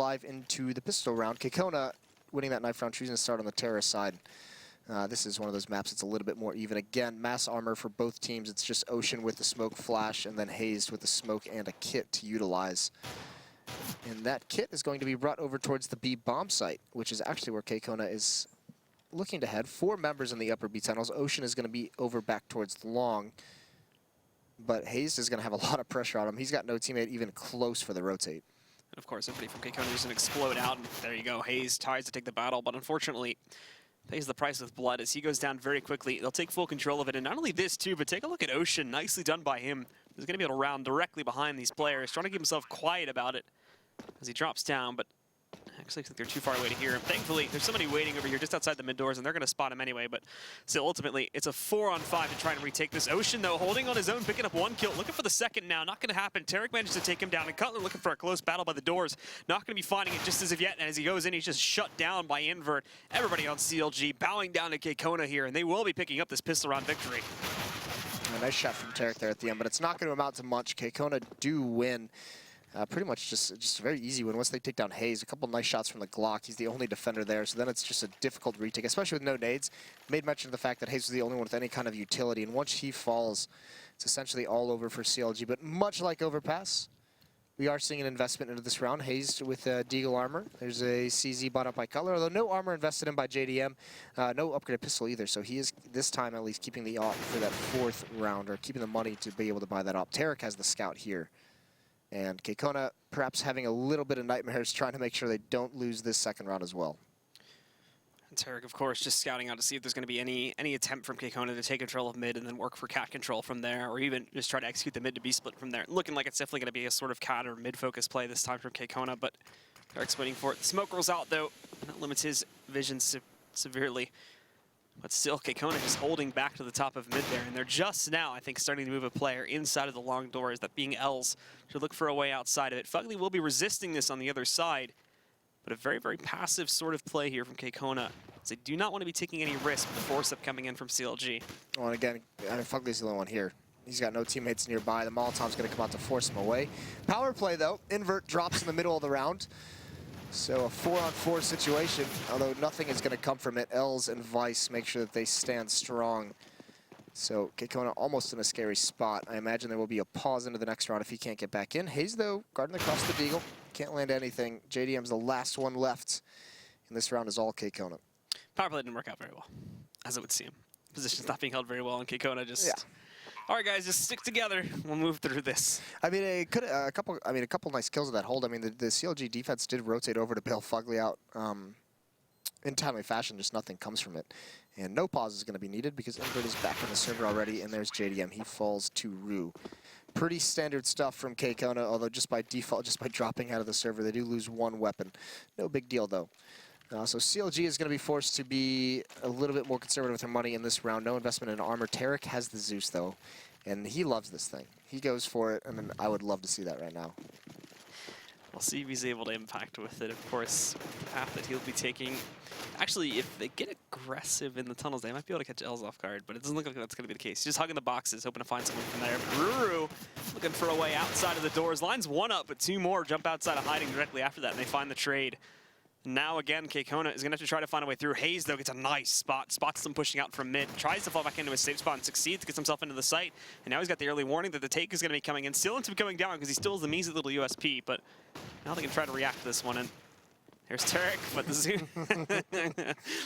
live into the pistol round. KKona winning that knife round, choosing to start on the terrorist side. This is one of those maps that's a little bit more even. Again, mass armor for both teams. It's just Ocean with the smoke flash and then Hazed with the smoke and a kit to utilize. And that kit is going to be brought over towards the B bomb site, which is actually where KKona is looking to head. 4 members in the upper B tunnels. Ocean is going to be over back towards the long. But Hazed is going to have a lot of pressure on him. He's got no teammate even close for the rotate. And of course, everybody from KKona is going to explode out. And there you go. Hazed tries to take the battle, but unfortunately pays the price with blood as he goes down very quickly. They'll take full control of it. And not only this, too, but take a look at Ocean. Nicely done by him. He's going to be able to round directly behind these players, trying to keep himself quiet about it as he drops down. But actually, I think they're too far away to hear him. Thankfully, there's somebody waiting over here just outside the mid doors, and they're going to spot him anyway. But still, ultimately, it's a 4-on-5 to try and retake this. Ocean, though, holding on his own, picking up 1 kill, looking for the second now. Not going to happen. Tarek managed to take him down, and Cutler looking for a close battle by the doors. Not going to be finding it just as of yet. And as he goes in, he's just shut down by Invert. Everybody on CLG bowing down to KKona here, and they will be picking up this pistol round victory. A nice shot from Tarek there at the end, but it's not going to amount to much. KKona do win. Pretty much just a very easy win once they take down Hazed. A couple nice shots from the Glock. He's the only defender there, so then it's just a difficult retake, especially with no nades. Made mention of the fact that Hazed was the only one with any kind of utility, and once he falls, it's essentially all over for CLG. But much like Overpass, we are seeing an investment into this round. Hazed with Deagle armor. There's a CZ bought up by Cutler, although no armor invested in by JDM. No upgraded pistol either, so he is, this time at least, keeping the op for that 4th round, or keeping the money to be able to buy that op. Tarek has the scout here. And KKona perhaps having a little bit of nightmares trying to make sure they don't lose this 2nd round as well. And Tarek, of course, just scouting out to see if there's going to be any attempt from KKona to take control of mid and then work for cat control from there, or even just try to execute the mid to B split from there. Looking like it's definitely going to be a sort of cat or mid-focus play this time from KKona, but Tarek's waiting for it. The smoke rolls out, though, and that limits his vision severely. But still, KKona just holding back to the top of mid there, and they're just now, I think, starting to move a player inside of the long doors, that being Els, to look for a way outside of it. Fugly will be resisting this on the other side, but a very, very passive sort of play here from KKona, as they do not want to be taking any risk with the force-up coming in from CLG. Well, and again, I mean, Fugly's the only one here. He's got no teammates nearby. The Molotov's going to come out to force him away. Power play, though. Invert drops in the middle of the round. So a 4-on-4 situation, although nothing is going to come from it. Els and Vice make sure that they stand strong. So KKona almost in a scary spot. I imagine there will be a pause into the next round if he can't get back in. Hazed, though, guarding across the Deagle. Can't land anything. JDM's the last one left. And this round is all KKona. Power play didn't work out very well, as it would seem. Position's not being held very well, and KKona just... Yeah. All right, guys, just stick together. We'll move through this. I mean, it could a couple nice kills of that hold. I mean, the CLG defense did rotate over to bail Fugly out in timely fashion. Just nothing comes from it, and no pause is going to be needed because Invert is back on the server already, and there's JDM. He falls to Rue. Pretty standard stuff from KKona, although just by default, just by dropping out of the server, they do lose 1 weapon. No big deal though. So CLG is going to be forced to be a little bit more conservative with their money in this round. No investment in armor. Tarek has the Zeus, though, and he loves this thing. He goes for it, and I would love to see that right now. We'll see if he's able to impact with it, of course. The path that he'll be taking. Actually, if they get aggressive in the tunnels, they might be able to catch Els off guard, but it doesn't look like that's going to be the case. He's just hugging the boxes, hoping to find someone from there. Ruru looking for a way outside of the doors. Lines 1 up, but 2 more jump outside of hiding directly after that, and they find the trade. Now again, KKona is going to have to try to find a way through. Hazed, though, gets a nice spot. Spots them pushing out from mid. Tries to fall back into his safe spot and succeeds. Gets himself into the site. And now he's got the early warning that the take is going to be coming in. Still ends up going down because he still has the measly little USP. But now they can try to react to this one. And here's Tarek, but this is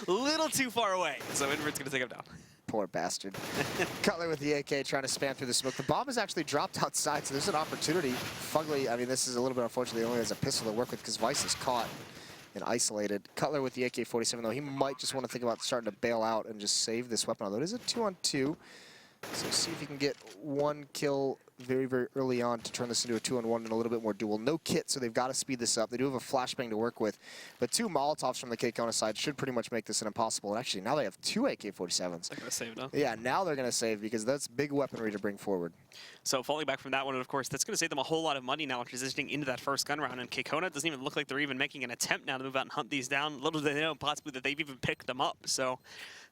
a little too far away. So Invert's going to take him down. Poor bastard. Cutler with the AK trying to spam through the smoke. The bomb is actually dropped outside, so there's an opportunity. Fugly, I mean, this is a little bit unfortunate. He only has a pistol to work with because Vice is caught and isolated. Cutler with the AK-47, though, he might just want to think about starting to bail out and just save this weapon, although it is a 2-on-2. So see if he can get 1 kill very, very early on to turn this into a 2-on-1 and a little bit more duel. No kit, so they've got to speed this up. They do have a flashbang to work with, but 2 Molotovs from the KKona side should pretty much make this an impossible. And actually, now they have 2 AK-47s. They're going to save now. Yeah, now they're going to save because that's big weaponry to bring forward. So falling back from that one, of course, that's going to save them a whole lot of money now transitioning into that first gun round. And KKona doesn't even look like they're even making an attempt now to move out and hunt these down. Little do they know possibly that they've even picked them up. So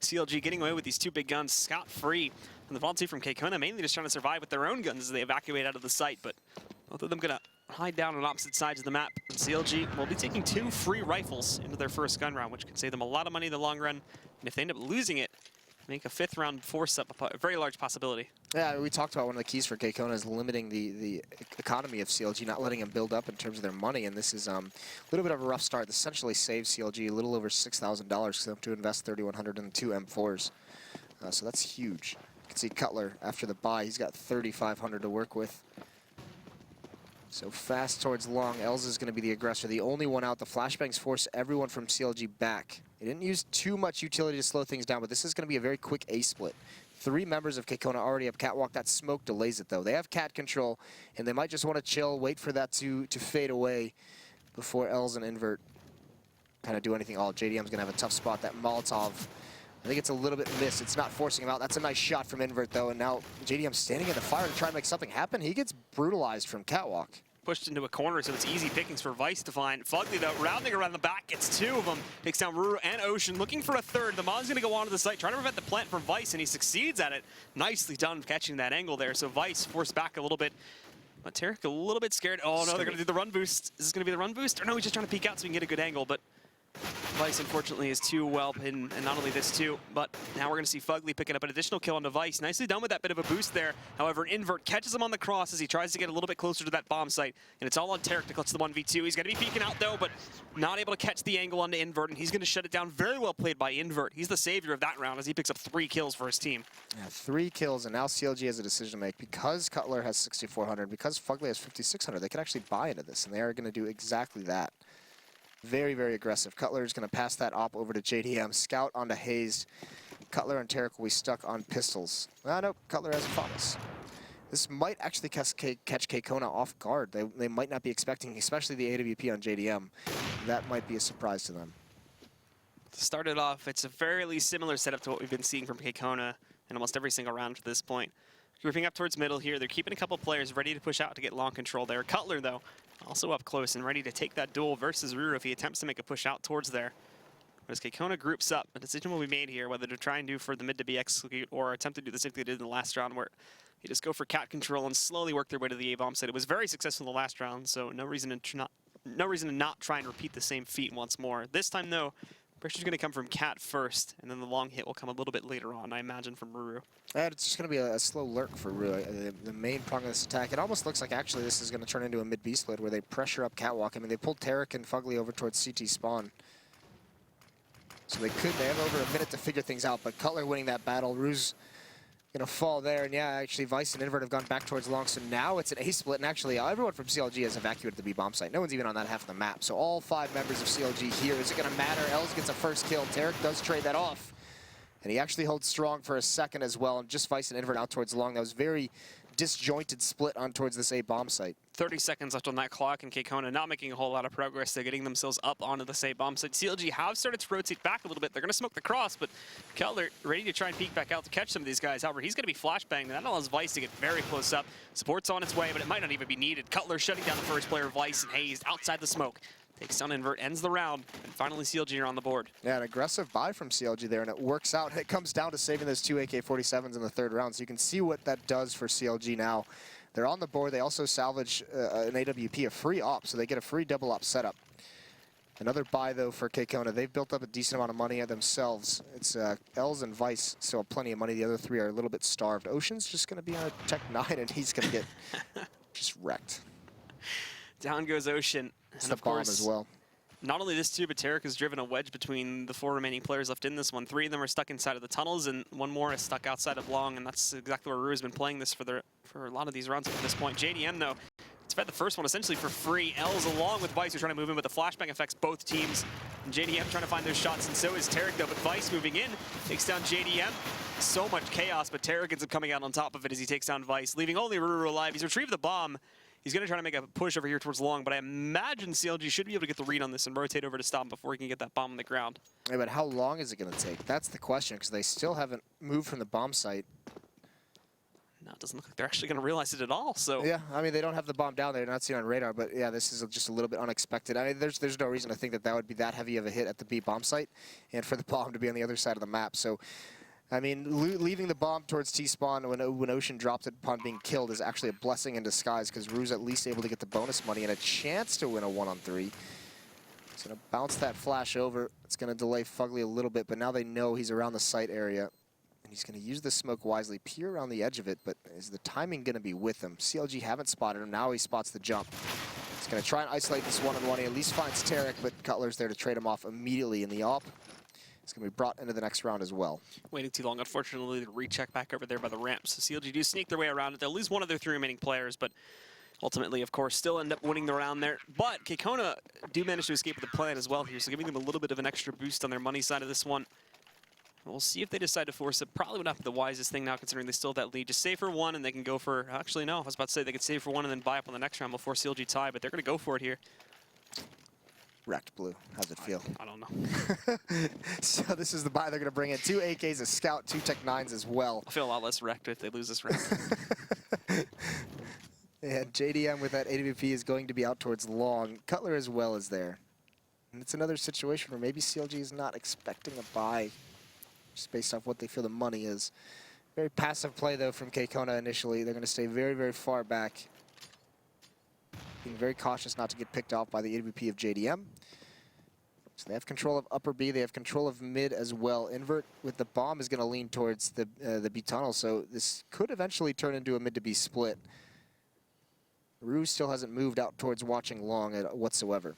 CLG getting away with these 2 big guns scot-free. And the VOD from KKona mainly just trying to survive with their own guns as they evacuate out of the site. But both of them going to hide down on opposite sides of the map. And CLG will be taking 2 free rifles into their first gun round, which can save them a lot of money in the long run. And if they end up losing it, make a 5th round force up a very large possibility. Yeah, we talked about one of the keys for KKona is limiting the economy of CLG, not letting them build up in terms of their money. And this is a little bit of a rough start. This essentially saves CLG a little over $6,000 for them to invest $3,100 in 2 M4s. So that's huge. You can see Cutler after the buy, he's got $3,500 to work with. So fast towards long. Els is going to be the aggressor, the only one out. The flashbangs force everyone from CLG back. They didn't use too much utility to slow things down, but this is going to be a very quick A split. 3 members of KKona already have catwalk. That smoke delays it, though. They have cat control, and they might just want to chill, wait for that to fade away before Els and Invert kind of do anything. Oh, JDM's going to have a tough spot. That Molotov, I think it's a little bit missed. It's not forcing him out. That's a nice shot from Invert, though, and now JDM standing in the fire to try and make something happen. He gets brutalized from catwalk. Pushed into a corner, so it's easy pickings for Vice to find. Fugly, though, rounding around the back, gets 2 of them. Takes down Ruru and Ocean, looking for a 3rd. The Mon's going to go onto the site, trying to prevent the plant from Vice, and he succeeds at it. Nicely done catching that angle there, so Vice forced back a little bit. But Tarek a little bit scared. Oh, no, they're going to do the run boost. Is this going to be the run boost? Or no, he's just trying to peek out so he can get a good angle, but Vice, unfortunately, is too well hidden, and not only this, too, but now we're going to see Fugly picking up an additional kill on Vice. Nicely done with that bit of a boost there. However, Invert catches him on the cross as he tries to get a little bit closer to that bomb site, and it's all on Tarek to clutch the 1v2. He's going to be peeking out, though, but not able to catch the angle onto Invert, and he's going to shut it down. Very well played by Invert. He's the savior of that round as he picks up 3 kills for his team. Yeah, 3 kills, and now CLG has a decision to make. Because Cutler has 6,400, because Fugly has 5,600, they can actually buy into this, and they are going to do exactly that. Very, very aggressive. Cutler is going to pass that op over to JDM. Scout onto Hazed. Cutler and Tarek will be stuck on pistols. Nope, Cutler hasn't fought us. This might actually catch KKona off guard. They might not be expecting, especially the AWP on JDM. That might be a surprise to them. To start it off, it's a fairly similar setup to what we've been seeing from KKona in almost every single round to this point. Grouping up towards middle here. They're keeping a couple players ready to push out to get long control there. Cutler, though, also up close and ready to take that duel versus Ruru if he attempts to make a push out towards there. But as KKona groups up, a decision will be made here whether to try and do for the mid to be execute or attempt to do the same thing they did in the last round where you just go for cat control and slowly work their way to the A-bomb site. It was very successful in the last round, so no reason to not try and repeat the same feat once more. This time, though, pressure's going to come from Cat first, and then the long hit will come a little bit later on, I imagine, from Ruru. And it's just going to be a slow lurk for Ruru. The main prong of this attack, it almost looks like actually this is going to turn into a mid-B split where they pressure up Catwalk. I mean, they pulled Tarek and Fugly over towards CT spawn. So they have over a minute to figure things out, but Cutler winning that battle. Ruru's going to fall there, and yeah, actually Vice and Invert have gone back towards long, so now it's an A split, and actually everyone from CLG has evacuated the B bomb site. No one's even on that half of the map, so all 5 members of CLG here. Is it going to matter? Els gets a first kill. Tarek does trade that off, and he actually holds strong for a second as well, and just Vice and Invert out towards long. That was very disjointed split on towards this A bomb site. 30 seconds left on that clock, and KKona not making a whole lot of progress. They're getting themselves up onto the A bomb site. CLG have started to rotate back a little bit. They're going to smoke the cross, but Cutler ready to try and peek back out to catch some of these guys. However, he's going to be flashbanged, and that allows Vice to get very close up. Support's on its way, but it might not even be needed. Cutler shutting down the first player, Vice, and Hazed outside the smoke. Takes down Invert, ends the round, and finally CLG are on the board. Yeah, an aggressive buy from CLG there, and it works out. It comes down to saving those 2 AK-47s in the 3rd round, so you can see what that does for CLG now. They're on the board. They also salvage an AWP, a free op, so they get a free double op setup. Another buy, though, for KKona. They've built up a decent amount of money themselves. It's Els and Vice still have plenty of money. The other 3 are a little bit starved. Ocean's just going to be on a Tech 9, and he's going to get just wrecked. Down goes Ocean. It's and the bomb as well. Not only this too, but Tarek has driven a wedge between the 4 remaining players left in this one. 3 of them are stuck inside of the tunnels, and 1 more is stuck outside of long, and that's exactly where Ruru's been playing this for a lot of these rounds up to this point. JDM, though, it's fed the first one essentially for free. Els along with Vice, who's trying to move in, but the flashbang affects both teams. And JDM trying to find those shots, and so is Tarek, though, but Vice moving in, takes down JDM. So much chaos, but Tarek ends up coming out on top of it as he takes down Vice, leaving only Ruru alive. He's retrieved the bomb. He's going to try to make a push over here towards long, but I imagine CLG should be able to get the read on this and rotate over to stop him before he can get that bomb on the ground. Yeah, but how long is it going to take? That's the question, because they still haven't moved from the bomb site. No, it doesn't look like they're actually going to realize it at all. So yeah, I mean, they don't have the bomb down there. They're not seen on radar, but yeah, this is just a little bit unexpected. I mean, there's no reason to think that would be that heavy of a hit at the B bomb site and for the bomb to be on the other side of the map. So I mean, leaving the bomb towards T-spawn when Ocean dropped it upon being killed is actually a blessing in disguise because Rue's at least able to get the bonus money and a chance to win a 1-on-3. He's going to bounce that flash over. It's going to delay Fugly a little bit, but now they know he's around the site area. And he's going to use the smoke wisely, peer around the edge of it, but is the timing going to be with him? CLG haven't spotted him. Now he spots the jump. He's going to try and isolate this one-on-one. He at least finds Tarek, but Cutler's there to trade him off immediately in the AWP. It's going to be brought into the next round as well. Waiting too long, unfortunately, to recheck back over there by the ramp. So CLG do sneak their way around it. They'll lose one of their 3 remaining players, but ultimately, of course, still end up winning the round there. But KKona do manage to escape with the plan as well here, so giving them a little bit of an extra boost on their money side of this one. We'll see if they decide to force it. Probably would not be the wisest thing now, considering they still have that lead. Just save for 1, and they can go for... Actually, no. I was about to say they could save for 1 and then buy up on the next round before CLG tie, but they're going to go for it here. Wrecked, Blue. How's it feel? I don't know. So this is the buy they're going to bring in. 2 AKs, a Scout, 2 Tech 9s as well. I feel a lot less wrecked if they lose this round. And JDM with that AWP is going to be out towards long. Cutler as well is there. And it's another situation where maybe CLG is not expecting a buy, just based off what they feel the money is. Very passive play, though, from KKona initially. They're going to stay very, very far back. Being very cautious not to get picked off by the AWP of JDM. So they have control of upper B. They have control of mid as well. Invert with the bomb is going to lean towards the B tunnel, so this could eventually turn into a mid to B split. Rue still hasn't moved out towards watching long whatsoever.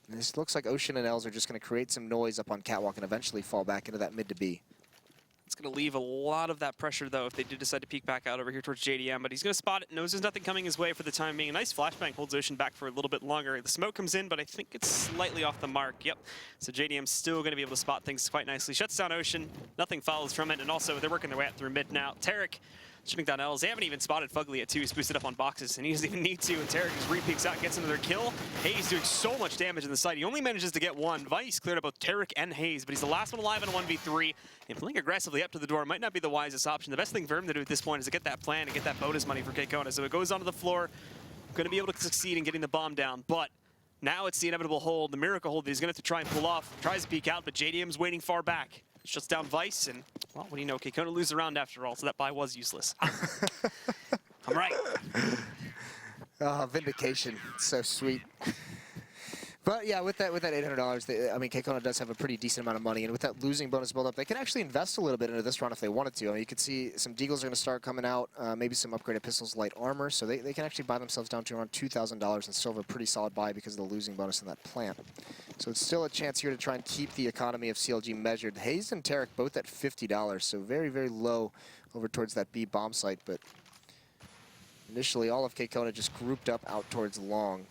And this looks like Ocean and Els are just going to create some noise up on Catwalk and eventually fall back into that mid to B. It's going to leave a lot of that pressure, though, if they do decide to peek back out over here towards JDM. But he's going to spot it, knows there's nothing coming his way for the time being. A nice flashbang holds Ocean back for a little bit longer. The smoke comes in, but I think it's slightly off the mark. Yep. So JDM's still going to be able to spot things quite nicely. Shuts down Ocean. Nothing follows from it. And also, they're working their way out through mid now. Tarek shutting down Els. They haven't even spotted Fugly at 2. He's boosted up on boxes, and he doesn't even need to. And Tarek just re-peeks out, gets another kill. Hayes doing so much damage in the site. He only manages to get 1. Vice cleared out both Tarek and Hayes, but he's the last one alive in a 1v3. And playing aggressively up to the door might not be the wisest option. The best thing for him to do at this point is to get that plan and get that bonus money for KKona. So it goes onto the floor. Going to be able to succeed in getting the bomb down, but now it's the inevitable hold, the miracle hold that he's going to have to try and pull off. Tries to peek out, but JDM's waiting far back. Shuts down Vice, and, well, what do you know? KKona lose the round after all, so that buy was useless. I'm right. Oh, vindication. So sweet. But yeah, with that $800, I mean, KKona does have a pretty decent amount of money, and with that losing bonus build-up, they can actually invest a little bit into this round if they wanted to. I mean, you can see some Deagles are going to start coming out, maybe some upgraded pistols, light armor, so they can actually buy themselves down to around $2,000 and still have a pretty solid buy because of the losing bonus in that plant. So it's still a chance here to try and keep the economy of CLG measured. Hayes and Tarek both at $50, so very, very low over towards that B bomb site, but initially all of KKona just grouped up out towards long.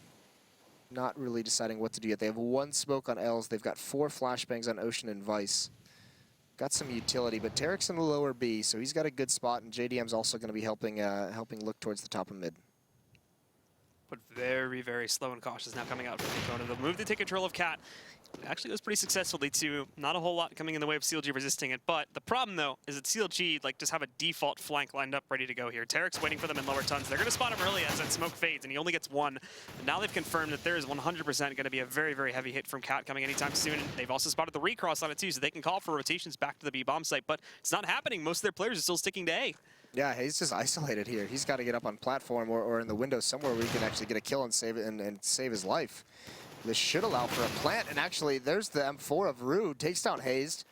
Not really deciding what to do yet. They have 1 smoke on Els. They've got 4 flashbangs on Ocean and Vice. Got some utility, but Tarek's in the lower B, so he's got a good spot, and JDM's also going to be helping look towards the top of mid. But very, very slow and cautious now coming out from KKona. They'll move to take control of Cat. It actually goes pretty successfully, too. Not a whole lot coming in the way of CLG resisting it, but the problem, though, is that CLG just have a default flank lined up ready to go here. Tarek's waiting for them in lower tons. They're going to spot him early as that smoke fades, and he only gets 1. But now they've confirmed that there is 100% going to be a very, very heavy hit from Cat coming anytime soon. And they've also spotted the recross on it, too, so they can call for rotations back to the B bomb site, but it's not happening. Most of their players are still sticking to A. Yeah, he's just isolated here. He's got to get up on platform or in the window somewhere where he can actually get a kill and save it and save his life. This should allow for a plant, and actually there's the M4 of Rude, takes down Hayes.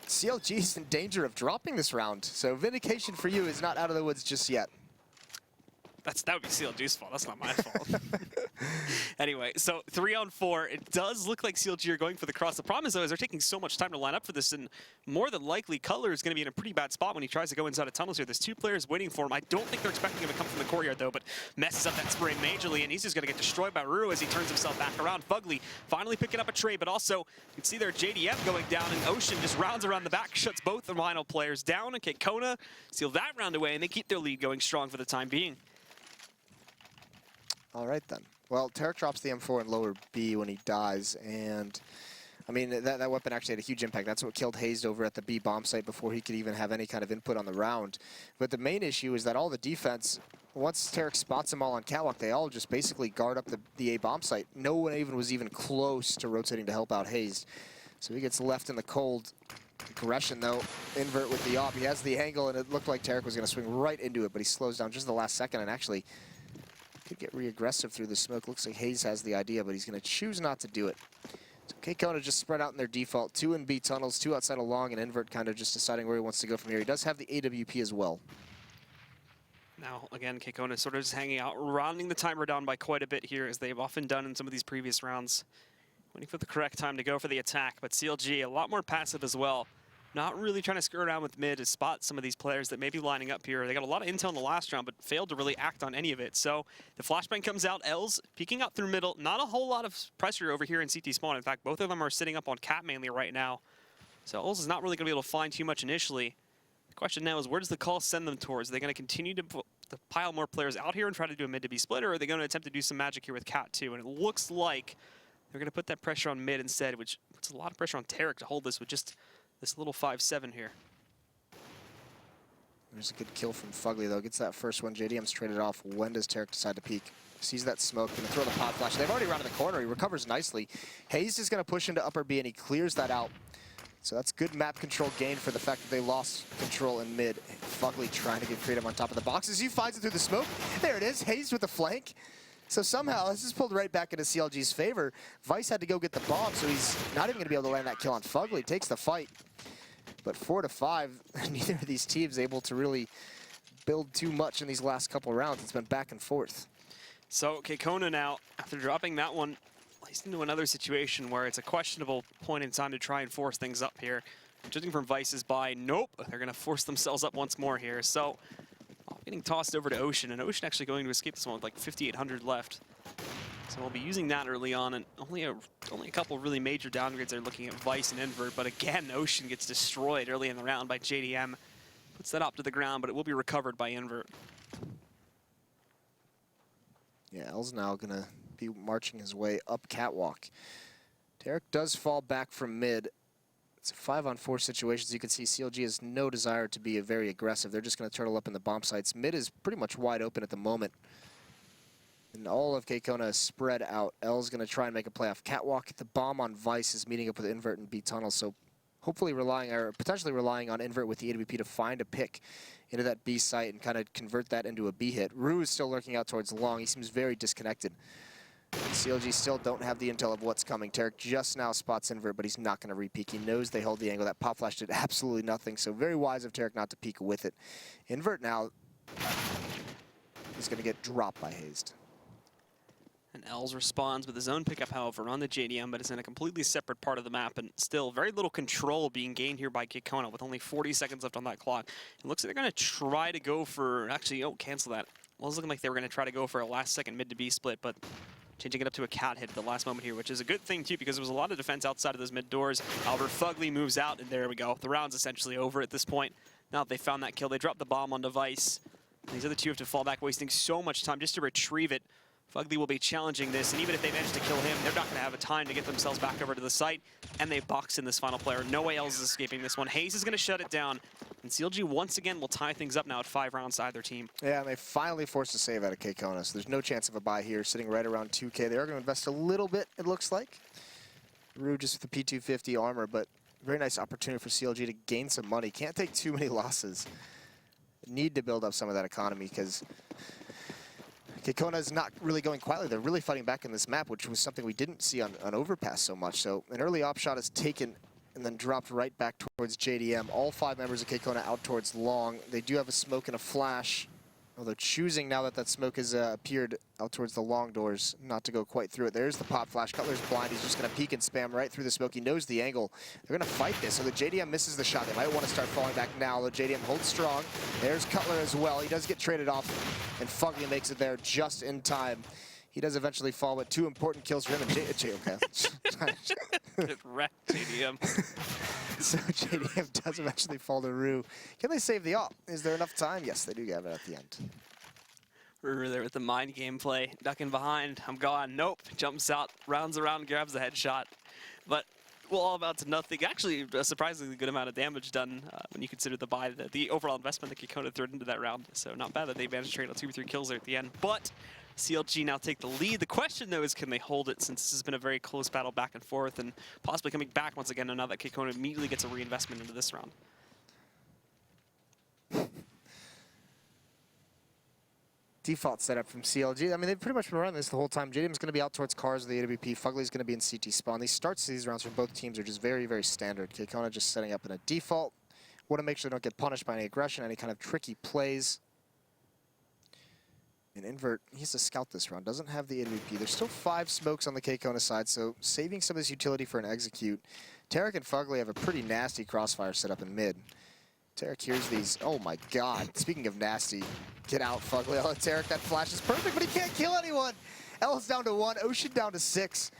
CLG's in danger of dropping this round, so vindication for you is not out of the woods just yet. That would be CLG's fault. That's not my fault. Anyway, so 3-on-4. It does look like CLG are going for the cross. The problem is, though, is they're taking so much time to line up for this, and more than likely, Cutler is going to be in a pretty bad spot when he tries to go inside of tunnels here. There's 2 players waiting for him. I don't think they're expecting him to come from the courtyard, though, but messes up that spray majorly, and he's just going to get destroyed by Ruru as he turns himself back around. Fugly finally picking up a trade, but also, you can see there JDM going down, and Ocean just rounds around the back, shuts both the Rhino players down, and KKona seal that round away, and they keep their lead going strong for the time being. All right, then. Well, Tarek drops the M4 in lower B when he dies, and I mean, that weapon actually had a huge impact. That's what killed Hayes over at the B bomb site before he could even have any kind of input on the round. But the main issue is that all the defense, once Tarek spots them all on Catwalk, they all just basically guard up the A bomb site. No one was even close to rotating to help out Hayes. So he gets left in the cold Aggression though, invert with the op. He has the angle and it looked like Tarek was gonna swing right into it, but he slows down just the last second and actually could get re-aggressive through the smoke. Looks like Hayes has the idea, but he's gonna choose not to do it. So KKona just spread out in their default. 2 in B tunnels, 2 outside of long, and invert kind of just deciding where he wants to go from here. He does have the AWP as well. Now, again, KKona sort of just hanging out, rounding the timer down by quite a bit here, as they've often done in some of these previous rounds. Waiting for the correct time to go for the attack, but CLG a lot more passive as well. Not really trying to skirt around with mid to spot some of these players that may be lining up here. They got a lot of intel in the last round, but failed to really act on any of it. So the flashbang comes out, Els peeking out through middle. Not a whole lot of pressure over here in CT spawn. In fact, both of them are sitting up on Cat mainly right now. So Els is not really going to be able to find too much initially. The question now is, where does the call send them towards? Are they going to continue to pile more players out here and try to do a mid to B split, or are they going to attempt to do some magic here with Cat too? And it looks like they're going to put that pressure on mid instead, which puts a lot of pressure on Tarek to hold this with just this little 5-7 here. There's a good kill from Fugly though. Gets that first one. JDM's traded off. When does Tarek decide to peek? Sees that smoke, gonna throw the pod flash. They've already rounded the corner. He recovers nicely. Hayes is gonna push into upper B and he clears that out. So that's good map control gain for the fact that they lost control in mid. Fugly trying to get creative on top of the boxes. He finds it through the smoke. There it is. Hayes with the flank. So somehow this is pulled right back into CLG's favor. Vice had to go get the bomb, so he's not even gonna be able to land that kill on Fugly. Takes the fight. But 4-5, neither of these teams able to really build too much in these last couple rounds. It's been back and forth. So KKona now, after dropping that one, placed into another situation where it's a questionable point in time to try and force things up here. Judging from Vice's buy, nope, they're going to force themselves up once more here. So getting tossed over to Ocean, and Ocean actually going to escape this one with like 5,800 left. So we'll be using that early on, and only a couple really major downgrades are looking at Vice and Invert, but again, Ocean gets destroyed early in the round by JDM. Puts that up to the ground, but it will be recovered by Invert. Yeah, L's now gonna be marching his way up catwalk. Tarek does fall back from mid. It's a 5-on-4 situation. As you can see, CLG has no desire to be very aggressive. They're just gonna turtle up in the bomb sites. Mid is pretty much wide open at the moment. And all of KKona is spread out. L's going to try and make a play off catwalk. The bomb on Vice is meeting up with Invert and B tunnel, so hopefully relying, or potentially relying on Invert with the AWP to find a pick into that B site and kind of convert that into a B hit. Rue is still lurking out towards long. He seems very disconnected. CLG still don't have the intel of what's coming. Tarek just now spots Invert, but he's not going to re-peek. He knows they hold the angle. That pop flash did absolutely nothing, so very wise of Tarek not to peek with it. Invert now is going to get dropped by Hazed. And Els responds with his own pickup, however, on the JDM, but it's in a completely separate part of the map, and still very little control being gained here by KKona with only 40 seconds left on that clock. It looks like they're going to try to go for, actually, oh, cancel that. Well, it's looking like they were going to try to go for a last-second mid to B split, but changing it up to a cat hit at the last moment here, which is a good thing, too, because there was a lot of defense outside of those mid doors. Albert Fugly moves out, and there we go. The round's essentially over at this point. Now that they found that kill, they drop the bomb on Vice. These other two have to fall back, wasting so much time just to retrieve it. Fugly will be challenging this, and even if they manage to kill him, they're not going to have a time to get themselves back over to the site, and they box in this final player. No way else is escaping this one. Hayes is going to shut it down, and CLG once again will tie things up now at 5 rounds to either team. Yeah, and they finally forced a save out of KKona, so there's no chance of a buy here, sitting right around 2K. They are going to invest a little bit, it looks like. Rue just with the P250 armor, but very nice opportunity for CLG to gain some money. Can't take too many losses. Need to build up some of that economy, because KKona is not really going quietly. They're really fighting back in this map, which was something we didn't see on Overpass so much. So an early op shot is taken and then dropped right back towards JDM. All 5 members of KKona out towards long. They do have a smoke and a flash, although choosing now that that smoke has appeared out towards the long doors not to go quite through it. There's the pop flash. Cutler's blind. He's just going to peek and spam right through the smoke. He knows the angle. They're going to fight this. So the JDM misses the shot. They might want to start falling back now. The JDM holds strong. There's Cutler as well. He does get traded off, and Fugly makes it there just in time. He does eventually fall, but 2 important kills for him. And Good wreck, JDM. So JDM does eventually fall to Rue. Can they save the op? Is there enough time? Yes, they do have it at the end. Rue there with the mind gameplay, ducking behind. I'm gone. Nope. Jumps out, rounds around, grabs the headshot. But Well, all about to nothing. Actually, a surprisingly good amount of damage done when you consider the overall investment that KKona threw into that round. So not bad that they managed to trade out 2 or 3 kills there at the end. But CLG now take the lead. The question, though, is can they hold it, since this has been a very close battle back and forth, and possibly coming back once again now that KKona immediately gets a reinvestment into this round. Default setup from CLG. I mean, they've pretty much been running this the whole time. JDM's going to be out towards cars with the AWP. Fugly's going to be in CT spawn. These starts to these rounds from both teams are just very, very standard. KKona just setting up in a default. Want to make sure they don't get punished by any aggression, any kind of tricky plays. And Invert, he has to scout this round. Doesn't have the AWP. There's still 5 smokes on the KKona side, so saving some of this utility for an execute. Tarek and Fugly have a pretty nasty crossfire set up in mid. Tarek hears these. Oh my god. Speaking of nasty, get out, Fugly. Oh, Tarek, that flash is perfect, but he can't kill anyone. L's down to 1, Ocean down to 6.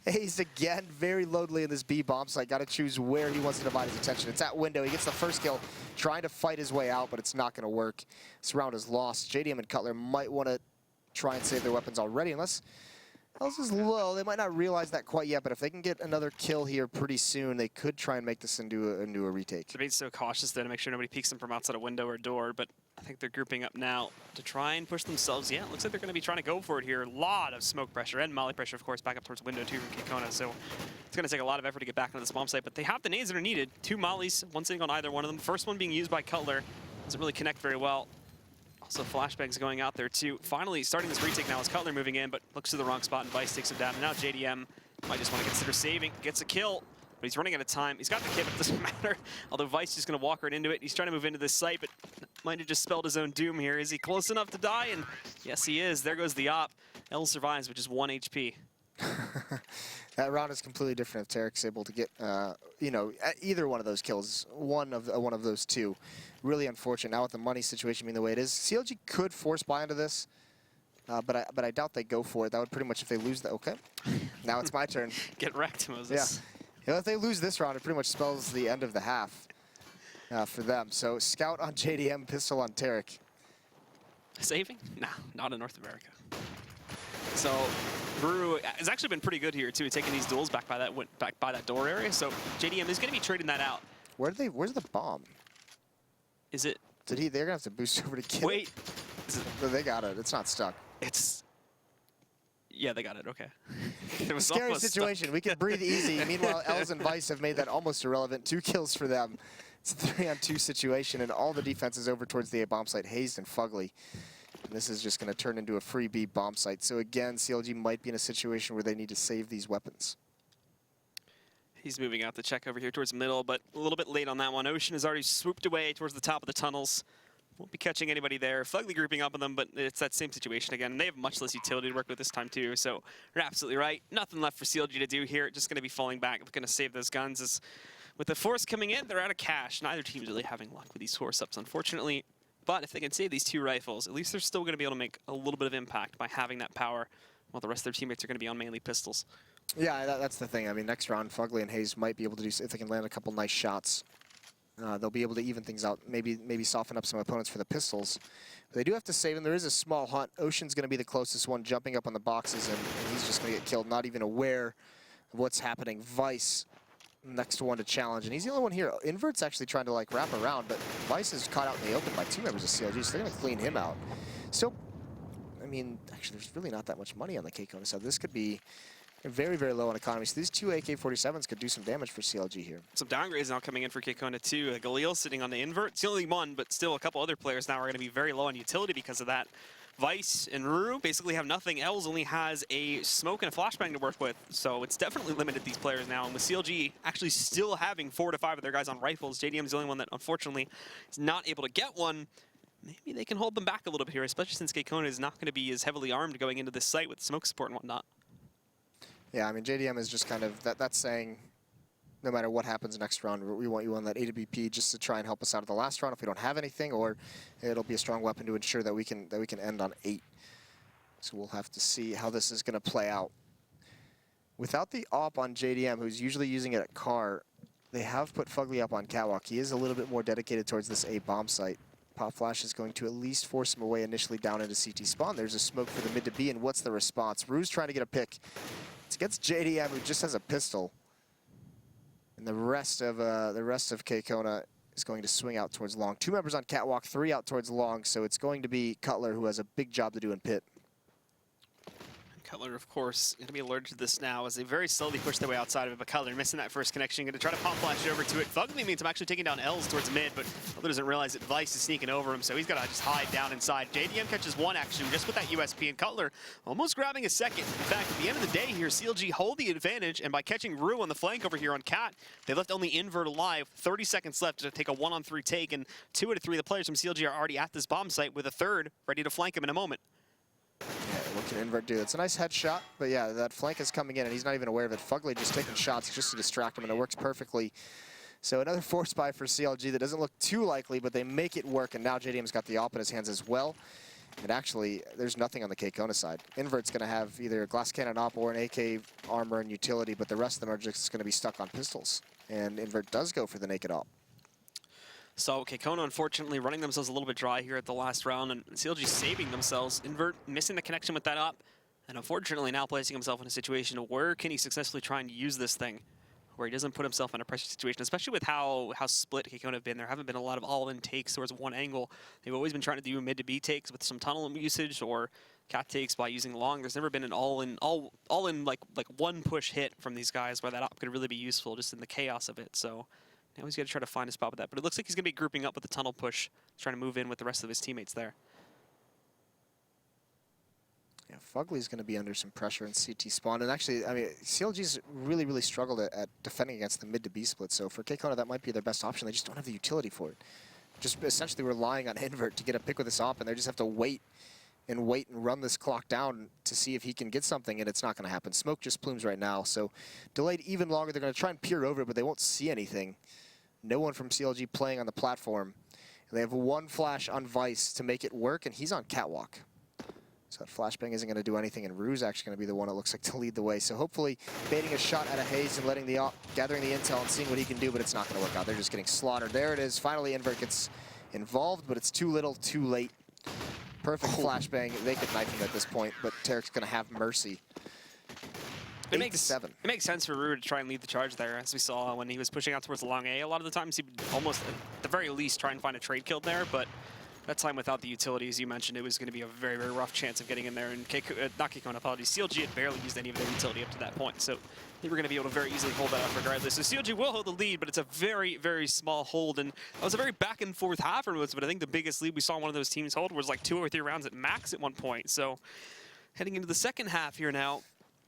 Hayes again, very lonely in this B bomb site. Got to choose where he wants to divide his attention. It's at window. He gets the first kill, trying to fight his way out, but it's not going to work. This round is lost. JDM and Cutler might want to try and save their weapons already, unless L's is low. They might not realize that quite yet, but if they can get another kill here pretty soon, they could try and make this into a retake. They're being so cautious there to make sure nobody peeks them from outside a window or door, but I think they're grouping up now to try and push themselves. Yeah, it looks like they're going to be trying to go for it here. A lot of smoke pressure and molly pressure, of course, back up towards window too from KKona, so it's going to take a lot of effort to get back into this bomb site, but they have the nades that are needed. 2 mollies, one sitting on either one of them. First one being used by Cutler. Doesn't really connect very well. Also, flashbangs going out there too. Finally, starting this retake now is Cutler moving in, but looks to the wrong spot and Vice takes him down. And now JDM might just want to consider saving. Gets a kill, but he's running out of time. He's got the kit, but it doesn't matter. Although Vice is going to walk right into it. He's trying to move into this site, but might have just spelled his own doom here. Is he close enough to die? And yes, he is. There goes the op. L survives, which is 1 HP. That round is completely different if Tarek's able to get, you know, either one of those kills, one of those 2. Really unfortunate. Now with the money situation being the way it is, CLG could force buy into this, but I doubt they go for it. That would pretty much, if they lose that. Okay, now it's my turn. Get wrecked, Moses. Yeah, if they lose this round, it pretty much spells the end of the half for them. So scout on JDM, pistol on Tarek. Saving? No, not in North America. So Brew has actually been pretty good here too, taking these duels back by that door area. So JDM is going to be trading that out. Where's the bomb? Is it? They're gonna have to boost over to get Wait. it. No, they got it. It's not stuck. Yeah, they got it. Okay. It was scary situation. Stuck. We can breathe easy. Meanwhile, Els and Vice have made that almost irrelevant. 2 kills for them. It's a 3-on-2 situation, and all the defense is over towards the A bomb site. Hazed and Fugly. And this is just going to turn into a free B bomb site. So again, CLG might be in a situation where they need to save these weapons. He's moving out the check over here towards the middle, but a little bit late on that one. Ocean has already swooped away towards the top of the tunnels. Won't be catching anybody there. Fugly grouping up on them, but it's that same situation again. They have much less utility to work with this time too, so you're absolutely right. Nothing left for CLG to do here. Just going to be falling back. They're going to save those guns. As with the force coming in, they're out of cash. Neither team's really having luck with these force ups, unfortunately. But if they can save these 2 rifles, at least they're still going to be able to make a little bit of impact by having that power, while the rest of their teammates are going to be on mainly pistols. Yeah, that's the thing. I mean, next round, Fugly and Hayes might be able to do, if they can land a couple nice shots, they'll be able to even things out, maybe soften up some opponents for the pistols. But they do have to save, and there is a small hunt. Ocean's going to be the closest one, jumping up on the boxes, and he's just going to get killed, not even aware of what's happening. Vice, next one to challenge, and he's the only one here. Invert's actually trying to like wrap around, but Vice is caught out in the open by 2 members of CLG, so they're going to clean him out. So, I mean, actually, there's really not that much money on the KKona side. This could be very, very low on economy. So these 2 AK-47s could do some damage for CLG here. Some downgrades now coming in for KKona too. Galil sitting on the invert. It's the only one, but still a couple other players now are going to be very low on utility because of that. Vice and Ruru basically have nothing. Els only has a smoke and a flashbang to work with, so it's definitely limited these players now. And with CLG actually still having 4 to 5 of their guys on rifles, JDM is the only one that unfortunately is not able to get one. Maybe they can hold them back a little bit here, especially since KKona is not going to be as heavily armed going into this site with smoke support and whatnot. Yeah, I mean, JDM is just kind of, that's saying, no matter what happens next round, we want you on that AWP just to try and help us out of the last round if we don't have anything, or it'll be a strong weapon to ensure that we can end on 8. So we'll have to see how this is going to play out. Without the op on JDM, who's usually using it at car, they have put Fugly up on catwalk. He is a little bit more dedicated towards this A bomb site. Pop Flash is going to at least force him away initially down into CT spawn. There's a smoke for the mid to B, and what's the response? Rue's trying to get a pick. It's against JDM, who just has a pistol. And the rest of KKona is going to swing out towards long. 2 members on catwalk, 3 out towards long, so it's going to be Cutler who has a big job to do in pit. Cutler, of course, going to be alerted to this now as they very slowly push their way outside of it, but Cutler missing that first connection, going to try to pop flash it over to it. Fugly means I'm actually taking down L's towards mid, but Cutler doesn't realize that Vice is sneaking over him, so he's got to just hide down inside. JDM catches one action just with that USP, and Cutler almost grabbing a second. In fact, at the end of the day here, CLG hold the advantage, and by catching Rue on the flank over here on Cat, they left only Invert alive. 30 seconds left to take a 1-on-3 take, and 2 out of 3 of the players from CLG are already at this bomb site, with a third ready to flank him in a moment. Yeah, what can Invert do? It's a nice headshot, but yeah, that flank is coming in, and he's not even aware of it. Fugly just taking shots just to distract him, and it works perfectly. So another force buy for CLG that doesn't look too likely, but they make it work, and now JDM's got the AWP in his hands as well. And actually, there's nothing on the KKona side. Invert's going to have either a glass cannon AWP or an AK armor and utility, but the rest of them are just going to be stuck on pistols. And Invert does go for the naked AWP. So KKona, unfortunately, running themselves a little bit dry here at the last round, and CLG saving themselves. Invert missing the connection with that up, and unfortunately now placing himself in a situation where can he successfully try and use this thing, where he doesn't put himself in a pressure situation, especially with how split KKona have been. There haven't been a lot of all-in takes towards one angle. They've always been trying to do mid to B takes with some tunnel usage or cat takes by using long. There's never been an all-in like one push hit from these guys where that op could really be useful just in the chaos of it. So now he's got to try to find a spot with that. But it looks like he's going to be grouping up with the tunnel push, trying to move in with the rest of his teammates there. Yeah, Fugly's going to be under some pressure in CT spawn. And actually, I mean, CLG's really struggled at defending against the mid to B split. So for KKona, that might be their best option. They just don't have the utility for it. Just essentially relying on Invert to get a pick with this op, and they just have to wait and run this clock down to see if he can get something, and it's not going to happen. Smoke just plumes right now, so delayed even longer. They're going to try and peer over it, but they won't see anything. No one from CLG playing on the platform. And they have one flash on Vice to make it work, and he's on catwalk. So that flashbang isn't going to do anything, and Rue's actually going to be the one, it looks like, to lead the way. So hopefully baiting a shot out of Hayes and letting gathering the intel and seeing what he can do, but it's not going to work out. They're just getting slaughtered. There it is. Finally, Invert gets involved, but it's too little, too late. Perfect flashbang. They could knife him at this point, but Tarek's going to have mercy. 8-7. It makes sense for Rue to try and lead the charge there, as we saw when he was pushing out towards the long A. A lot of the times he would almost, at the very least, try and find a trade kill there, but that time without the utility, as you mentioned, it was going to be a very rough chance of getting in there. And not KKona, apologies. CLG had barely used any of their utility up to that point, so they were going to be able to very easily hold that up regardless. So CLG will hold the lead, but it's a very small hold, and it was a very back and forth afterwards. But I think the biggest lead we saw one of those teams hold was like 2 or 3 rounds at max at one point. So heading into the second half here now,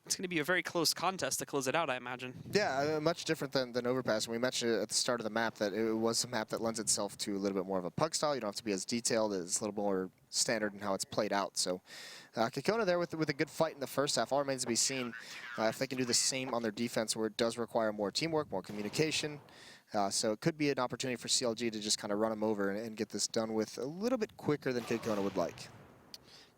it's going to be a very close contest to close it out, I imagine. Yeah, much different than Overpass. We mentioned at the start of the map that it was a map that lends itself to a little bit more of a pug style. You don't have to be as detailed. It's a little more standard in how it's played out. So KKona there with a good fight in the first half. All remains to be seen if they can do the same on their defense, where it does require more teamwork, more communication. So it could be an opportunity for CLG to just kind of run them over and get this done with a little bit quicker than KKona would like.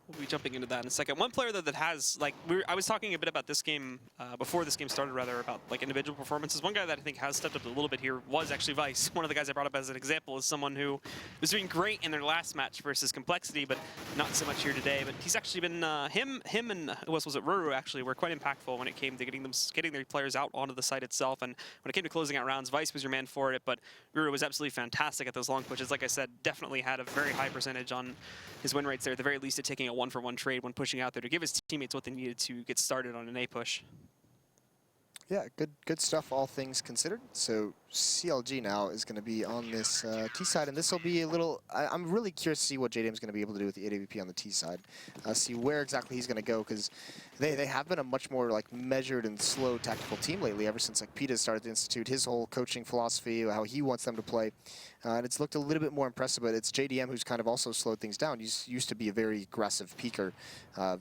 We'll be jumping into that in a second. One player that has, like, I was talking a bit about this game, before this game started rather, about like individual performances. One guy that I think has stepped up a little bit here was actually Vice. One of the guys I brought up as an example is someone who was doing great in their last match versus Complexity, but not so much here today. But he's actually been, him and who else was it, Ruru actually, were quite impactful when it came to getting their players out onto the site itself. And when it came to closing out rounds, Vice was your man for it, but Ruru was absolutely fantastic at those long pushes. Like I said, definitely had a very high percentage on his win rates there, at the very least at taking a 1-for-1 trade when pushing out there to give his teammates what they needed to get started on an A push. Yeah, good stuff, all things considered. So CLG now is going to be on this T side, and this will be a little. I'm really curious to see what JDM's going to be able to do with the AWP on the T side. See where exactly he's going to go, because they have been a much more like measured and slow tactical team lately. Ever since like Peta started to institute his whole coaching philosophy, how he wants them to play, and it's looked a little bit more impressive. But it's JDM who's kind of also slowed things down. He's used to be a very aggressive peaker,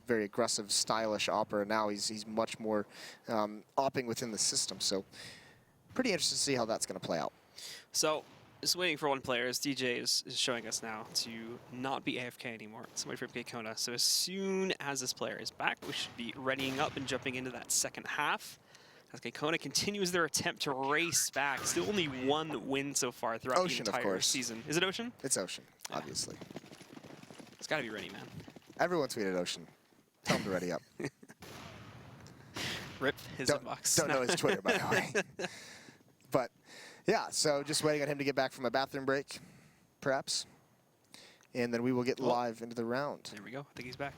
very aggressive, stylish opper. Now he's much more opping within the system. So pretty interested to see how that's going to play out. So just waiting for one player, as DJ is showing us now, to not be AFK anymore. Somebody from KKona. So as soon as this player is back, we should be readying up and jumping into that second half. As KKona continues their attempt to race back. Still only 1 win so far throughout Ocean, the entire season. Is it Ocean? It's Ocean, obviously. It's got to be ready, man. Everyone tweeted Ocean. Tell him to ready up. Rip his inbox. Don't know his Twitter, by the way. But yeah, so just waiting on him to get back from a bathroom break, perhaps. And then we will get live into the round. There we go. I think he's back.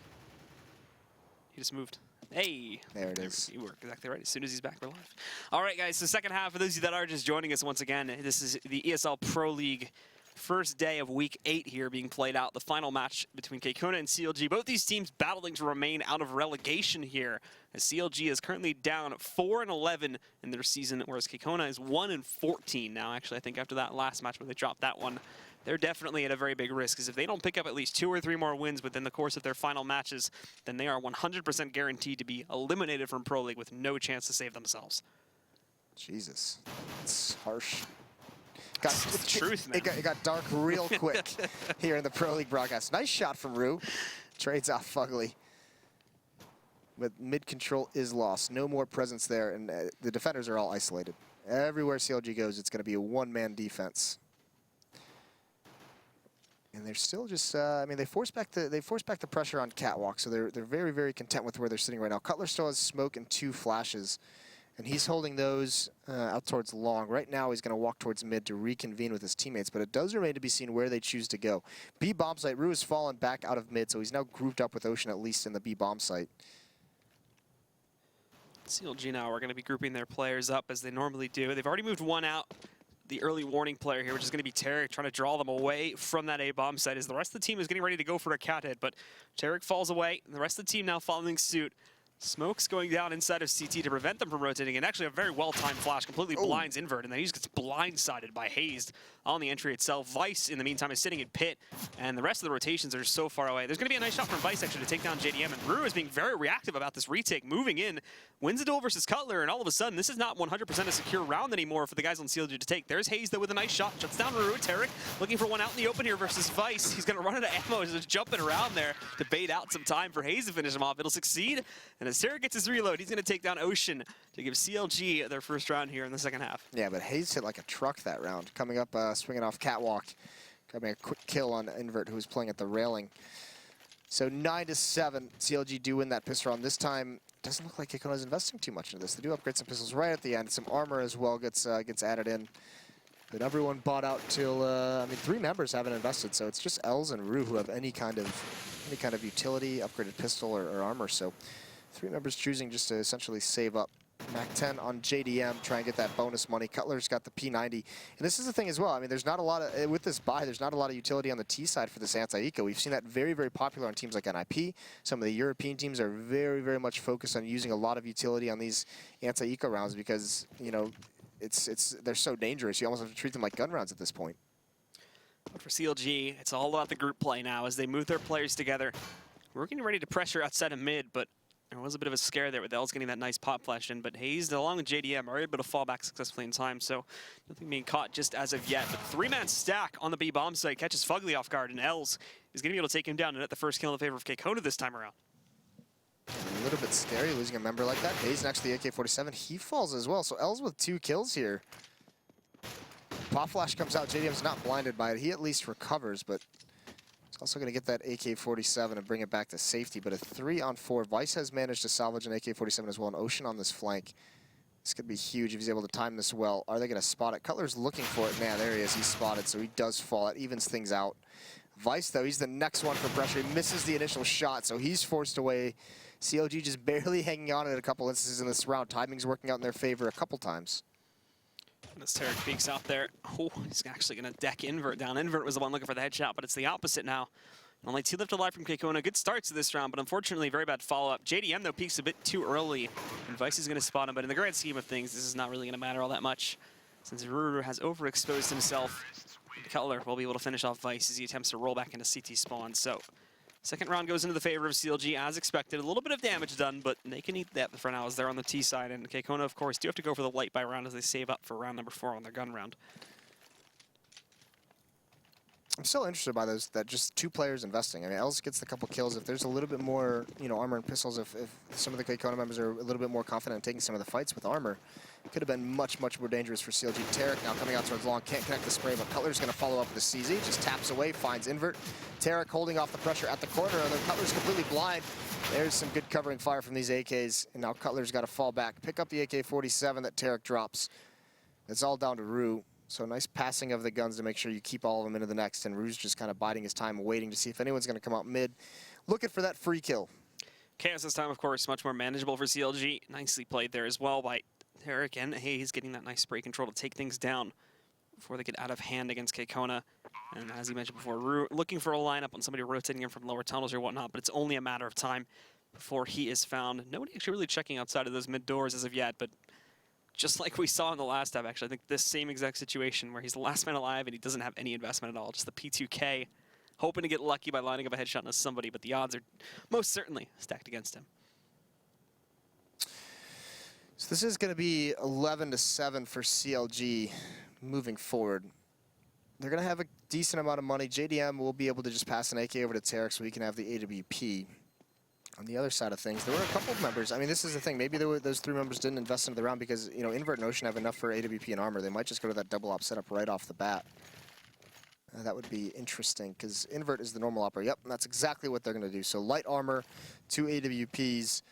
He just moved. Hey! There it is. You were exactly right. As soon as he's back, we're live. All right, guys. So second half, for those of you that are just joining us once again, this is the ESL Pro League first day of Week 8 here being played out. The final match between KKona and CLG. Both these teams battling to remain out of relegation here, as CLG is currently down 4-11 in their season, whereas KKona is 1-14 now. Actually, I think after that last match where they dropped that one, they're definitely at a very big risk, because if they don't pick up at least 2 or 3 more wins within the course of their final matches, then they are 100% guaranteed to be eliminated from Pro League with no chance to save themselves. Jesus, it's harsh. It's the truth, man. It got dark real quick here in the Pro League broadcast. Nice shot from Rue. Trades off Fugly. But mid control is lost. No more presence there, and the defenders are all isolated. Everywhere CLG goes, it's going to be a one-man defense. And they're still just, I mean, they force back the pressure on Catwalk, so they're very, very content with where they're sitting right now. Cutler still has smoke and 2 flashes, and he's holding those out towards long. Right now, he's going to walk towards mid to reconvene with his teammates, but it does remain to be seen where they choose to go. B bomb site, Rue has fallen back out of mid, so he's now grouped up with Ocean, at least in the B bomb site. CLG now are going to be grouping their players up as they normally do. They've already moved one out. The early warning player here, which is going to be Tarek, trying to draw them away from that A-bomb site, as the rest of the team is getting ready to go for a cat hit, but Tarek falls away, and the rest of the team now following suit. Smoke's going down inside of CT to prevent them from rotating, and actually a very well-timed flash completely blinds Invert, and then he just gets blindsided by Hazed on the entry itself. Vice, in the meantime, is sitting in pit, and the rest of the rotations are just so far away. There's going to be a nice shot from Vice, actually, to take down JDM, and Rue is being very reactive about this retake, moving in, wins a duel versus Cutler, and all of a sudden, this is not 100% a secure round anymore for the guys on CLG to take. There's Hazed, though, with a nice shot, shuts down Rue. Tarek looking for one out in the open here versus Vice. He's going to run out of ammo, just jumping around there to bait out some time for Hazed to finish him off. It'll succeed, and as Tarek gets his reload, he's going to take down Ocean to give CLG their first round here in the second half. Yeah, but Hayes hit like a truck that round, coming up, swinging off Catwalk, grabbing a quick kill on Invert, who was playing at the railing. So 9-7, CLG do win that pistol round. This time, doesn't look like KKona is investing too much into this. They do upgrade some pistols right at the end. Some armor as well gets added in. But everyone bought out till, I mean, 3 members haven't invested, so it's just Els and Rue who have any kind of utility, upgraded pistol or armor. So 3 members choosing just to essentially save up. Mac 10 on JDM, try and get that bonus money. Cutler's got the P90. And this is the thing as well. I mean, there's not a lot of, with this buy, there's not a lot of utility on the T side for this anti-eco. We've seen that very, very popular on teams like NIP. Some of the European teams are very, very much focused on using a lot of utility on these anti-eco rounds because, you know, they're so dangerous. You almost have to treat them like gun rounds at this point. But for CLG, it's all about the group play now as they move their players together. We're getting ready to pressure outside of mid, but there was a bit of a scare there with Els getting that nice pop flash in, but Hazed, along with JDM, are able to fall back successfully in time, so nothing being caught just as of yet. But 3-man stack on the B bomb site catches Fugly off guard, and Els is going to be able to take him down and get the first kill in favor of KKona this time around. A little bit scary losing a member like that. Hazed next to the AK-47, he falls as well, so Els with 2 kills here. Pop flash comes out, JDM's not blinded by it. He at least recovers, but he's also going to get that AK-47 and bring it back to safety, but a 3-on-4. Vice has managed to salvage an AK-47 as well, and Ocean on this flank. This could be huge if he's able to time this well. Are they going to spot it? Cutler's looking for it. Man, there he is. He's spotted, so he does fall. It evens things out. Vice, though, he's the next one for pressure. He misses the initial shot, so he's forced away. CLG just barely hanging on in a couple instances in this round. Timing's working out in their favor a couple times. And as Tarek peeks out there, oh, he's actually going to deck Invert down. Invert was the one looking for the headshot, but it's the opposite now. Only 2 left alive from KKona. Good starts to this round, but unfortunately very bad follow-up. JDM, though, peaks a bit too early, and Vice is going to spot him, but in the grand scheme of things, this is not really going to matter all that much, since Ruru has overexposed himself. Cutler will be able to finish off Vice as he attempts to roll back into CT spawn. So, second round goes into the favor of CLG as expected. A little bit of damage done, but they can eat that for now as they're on the T side. And KKona, of course, do have to go for the light buy round as they save up for round number 4 on their gun round. I'm still interested by those, that just 2 players investing. I mean, Els gets the couple kills. If there's a little bit more, you know, armor and pistols, if some of the KKona members are a little bit more confident in taking some of the fights with armor, it could have been much, much more dangerous for CLG. Tarek now coming out towards long, can't connect the spray, but Cutler's going to follow up with a CZ, just taps away, finds Invert. Tarek holding off the pressure at the corner, and then Cutler's completely blind. There's some good covering fire from these AKs, and now Cutler's got to fall back, pick up the AK-47 that Tarek drops. It's all down to Rue. So nice passing of the guns to make sure you keep all of them into the next, and Rue's just kind of biding his time, waiting to see if anyone's going to come out mid, looking for that free kill. Chaos this time, of course, much more manageable for CLG. Nicely played there as well by Derek and Hayes, getting that nice spray control to take things down before they get out of hand against KKona. And as you mentioned before, Rue looking for a lineup on somebody rotating in from lower tunnels or whatnot, but it's only a matter of time before he is found. Nobody actually really checking outside of those mid doors as of yet, but just like we saw in the last time, actually, I think this same exact situation where he's the last man alive and he doesn't have any investment at all, just the P2K, hoping to get lucky by lining up a headshot on somebody, but the odds are most certainly stacked against him. So this is going to be 11-7 for CLG moving forward. They're going to have a decent amount of money. JDM will be able to just pass an AK over to Tarek so he can have the AWP. On the other side of things, there were a couple of members. I mean, this is the thing. Maybe those 3 members didn't invest into the round because, you know, Invert and Ocean have enough for AWP and armor. They might just go to that double op setup right off the bat. That would be interesting because Invert is the normal operator. Yep, and that's exactly what they're going to do. So light armor, 2 AWPs,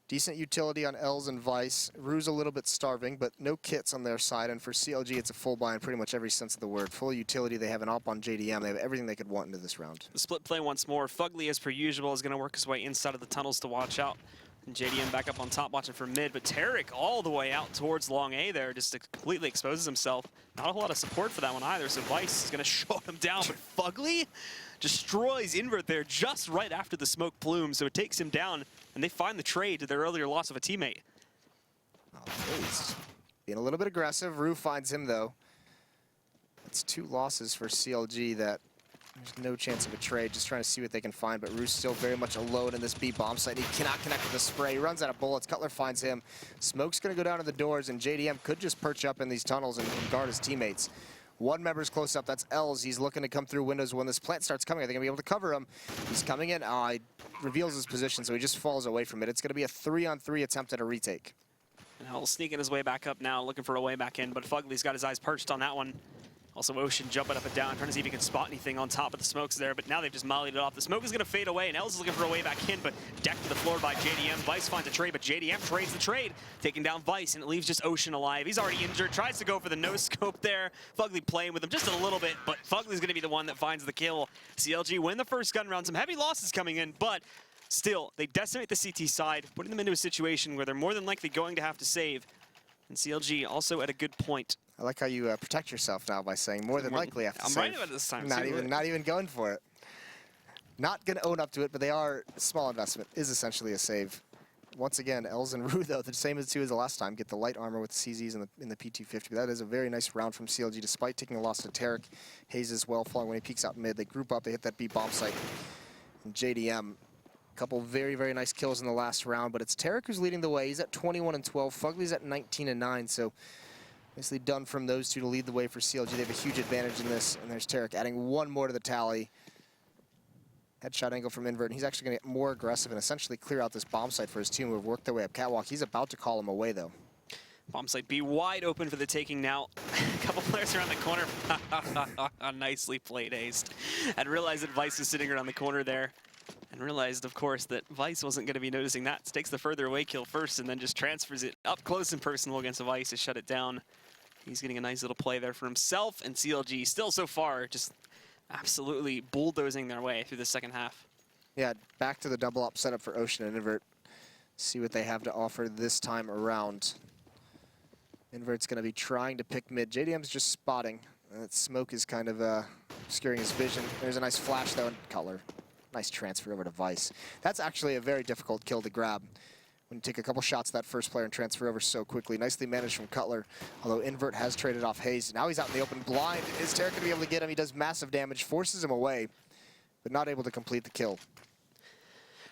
decent utility on L's and Vice. Rue's a little bit starving, but no kits on their side. And for CLG, it's a full buy in pretty much every sense of the word. Full utility. They have an op on JDM. They have everything they could want into this round. The split play once more. Fugly, as per usual, is going to work his way inside of the tunnels to watch out. And JDM back up on top watching for mid, but Tarek all the way out towards long A there, just completely exposes himself. Not a whole lot of support for that one either, so Vice is going to shut him down, but Fugly destroys Invert there just right after the smoke plume, so it takes him down, and they find the trade to their earlier loss of a teammate. Oh, please. Being a little bit aggressive. Rue finds him, though. That's 2 losses for CLG that there's no chance of a trade. Just trying to see what they can find, but Rue's still very much alone in this B bomb site. He cannot connect with the spray. He runs out of bullets. Cutler finds him. Smoke's going to go down to the doors, and JDM could just perch up in these tunnels and guard his teammates. 1 member's close up. That's L's. He's looking to come through windows when this plant starts coming. Are they going to be able to cover him? He's coming in. He reveals his position, so he just falls away from it. It's going to be a 3-on-3 attempt at a retake. And he'll sneaking his way back up now, looking for a way back in, but Fugly's got his eyes perched on that one. Also Ocean jumping up and down, trying to see if he can spot anything on top of the smokes there, but now they've just mollied it off. The smoke is going to fade away, and Els is looking for a way back in, but decked to the floor by JDM. Vice finds a trade, but JDM trades the trade, taking down Vice, and it leaves just Ocean alive. He's already injured, tries to go for the no-scope there. Fugly playing with him just a little bit, but Fugly's going to be the one that finds the kill. CLG win the first gun round. Some heavy losses coming in, but still, they decimate the CT side, putting them into a situation where they're more than likely going to have to save. And CLG also at a good point. I like how you protect yourself now by saying more than likely have to I'm save. right about this time. Not even going for it. Not going to own up to it, but they are small investment. Is essentially a save. Once again, Els and Rue, though, the same as the last time, get the light armor with the CZs in the P250. But that is a very nice round from CLG, despite taking a loss to Tarek. Hayes as well, falling when he peeks out mid. They group up, they hit that B bomb site. And JDM, a couple very, very nice kills in the last round, but it's Tarek who's leading the way. He's at 21-12. Fugly's at 19-9, so nicely done from those 2 to lead the way for CLG. They have a huge advantage in this, and there's Tarek adding 1 more to the tally. Headshot angle from Invert, and he's actually going to get more aggressive and essentially clear out this bomb site for his team who have worked their way up catwalk. He's about to call him away, though. Bomb site B wide open for the taking now. A couple players around the corner. Nicely played, Ace. And realized that Vice was sitting around the corner there. And realized, of course, that Vice wasn't going to be noticing that. So takes the further away kill first and then just transfers it up close and personal against Vice to shut it down. He's getting a nice little play there for himself, and CLG still so far just absolutely bulldozing their way through the second half. Yeah, back to the double up setup for Ocean and Invert. See what they have to offer this time around. Invert's going to be trying to pick mid. JDM's just spotting. That smoke is kind of obscuring his vision. There's a nice flash, though, and Cutler. Nice transfer over to Vice. That's actually a very difficult kill to grab when you take a couple shots at that first player and transfer over so quickly. Nicely managed from Cutler, although Invert has traded off Hayes. Now he's out in the open blind. Is Tarek going to be able to get him? He does massive damage, forces him away, but not able to complete the kill.